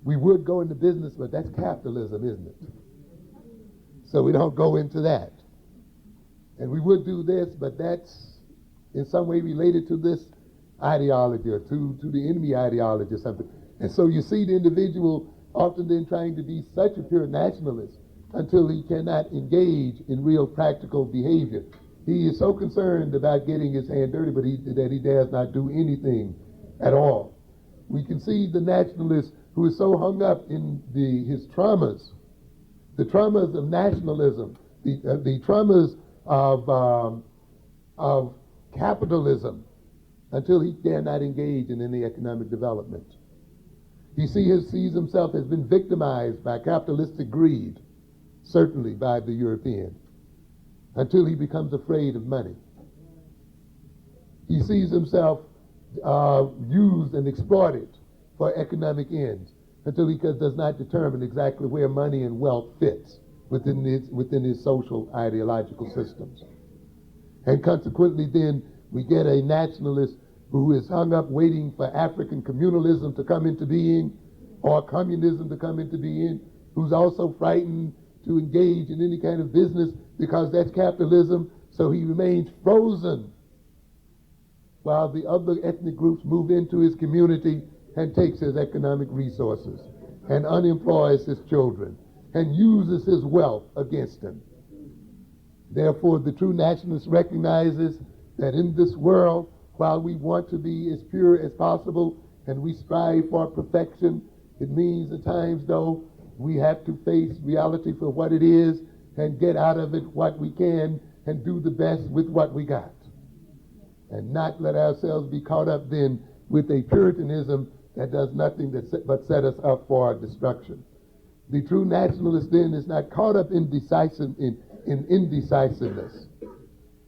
We would go into business, but that's capitalism, isn't it? So we don't go into that. And we would do this, but that's in some way related to this ideology or to the enemy ideology or something. And so you see the individual often then trying to be such a pure nationalist until he cannot engage in real practical behavior. He is so concerned about getting his hand dirty, but that he dares not do anything at all. We can see the nationalist who is so hung up in his traumas, the traumas of nationalism, the traumas of capitalism, until he dare not engage in any economic development. He sees himself as been victimized by capitalistic greed, certainly by the European, until he becomes afraid of money. He sees himself used and exploited for economic ends until he does not determine exactly where money and wealth fits within his social ideological systems. And consequently then we get a nationalist who is hung up waiting for African communalism to come into being or communism to come into being, who's also frightened to engage in any kind of business because that's capitalism, so he remains frozen while the other ethnic groups move into his community and takes his economic resources and unemploys his children and uses his wealth against him. Therefore, the true nationalist recognizes that in this world, while we want to be as pure as possible and we strive for perfection, it means at times, though, we have to face reality for what it is and get out of it what we can and do the best with what we got. And not let ourselves be caught up then with a Puritanism that does nothing but set us up for destruction. The true nationalist then is not caught up in indecisiveness,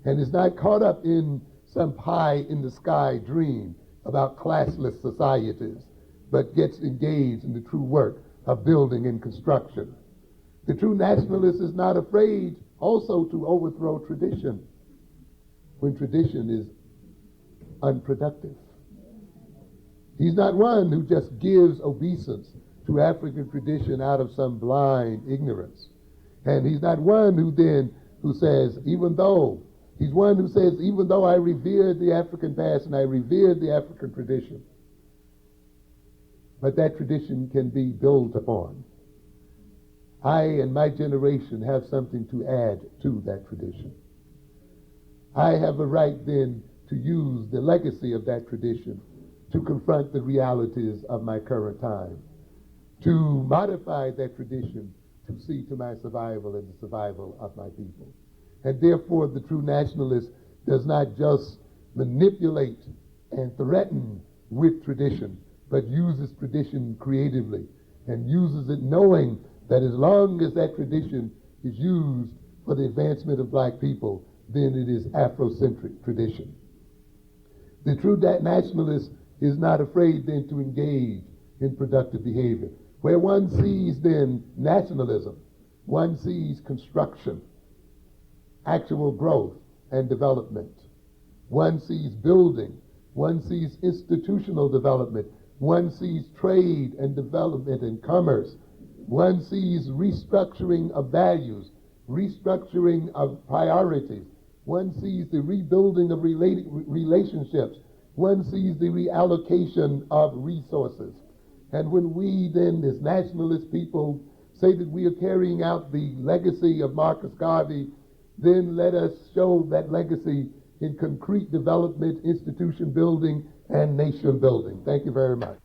and is not caught up in some pie-in-the-sky dream about classless societies, but gets engaged in the true work of building and construction. The true nationalist is not afraid also to overthrow tradition when tradition is unproductive. He's not one who just gives obeisance to African tradition out of some blind ignorance. And he's not one who says, even though He's one who says, even though I revered the African past and I revered the African tradition, but that tradition can be built upon. I and my generation have something to add to that tradition. I have a right then to use the legacy of that tradition to confront the realities of my current time, to modify that tradition to see to my survival and the survival of my people. And therefore, the true nationalist does not just manipulate and threaten with tradition, but uses tradition creatively and uses it knowing that as long as that tradition is used for the advancement of black people, then it is Afrocentric tradition. The true nationalist is not afraid then to engage in productive behavior. Where one sees then nationalism, one sees construction, actual growth and development. One sees building, one sees institutional development, one sees trade and development and commerce. One sees restructuring of values, restructuring of priorities. One sees the rebuilding of relationships. One sees the reallocation of resources. And when we then, as nationalist people, say that we are carrying out the legacy of Marcus Garvey, then let us show that legacy in concrete development, institution building, and nation building. Thank you very much.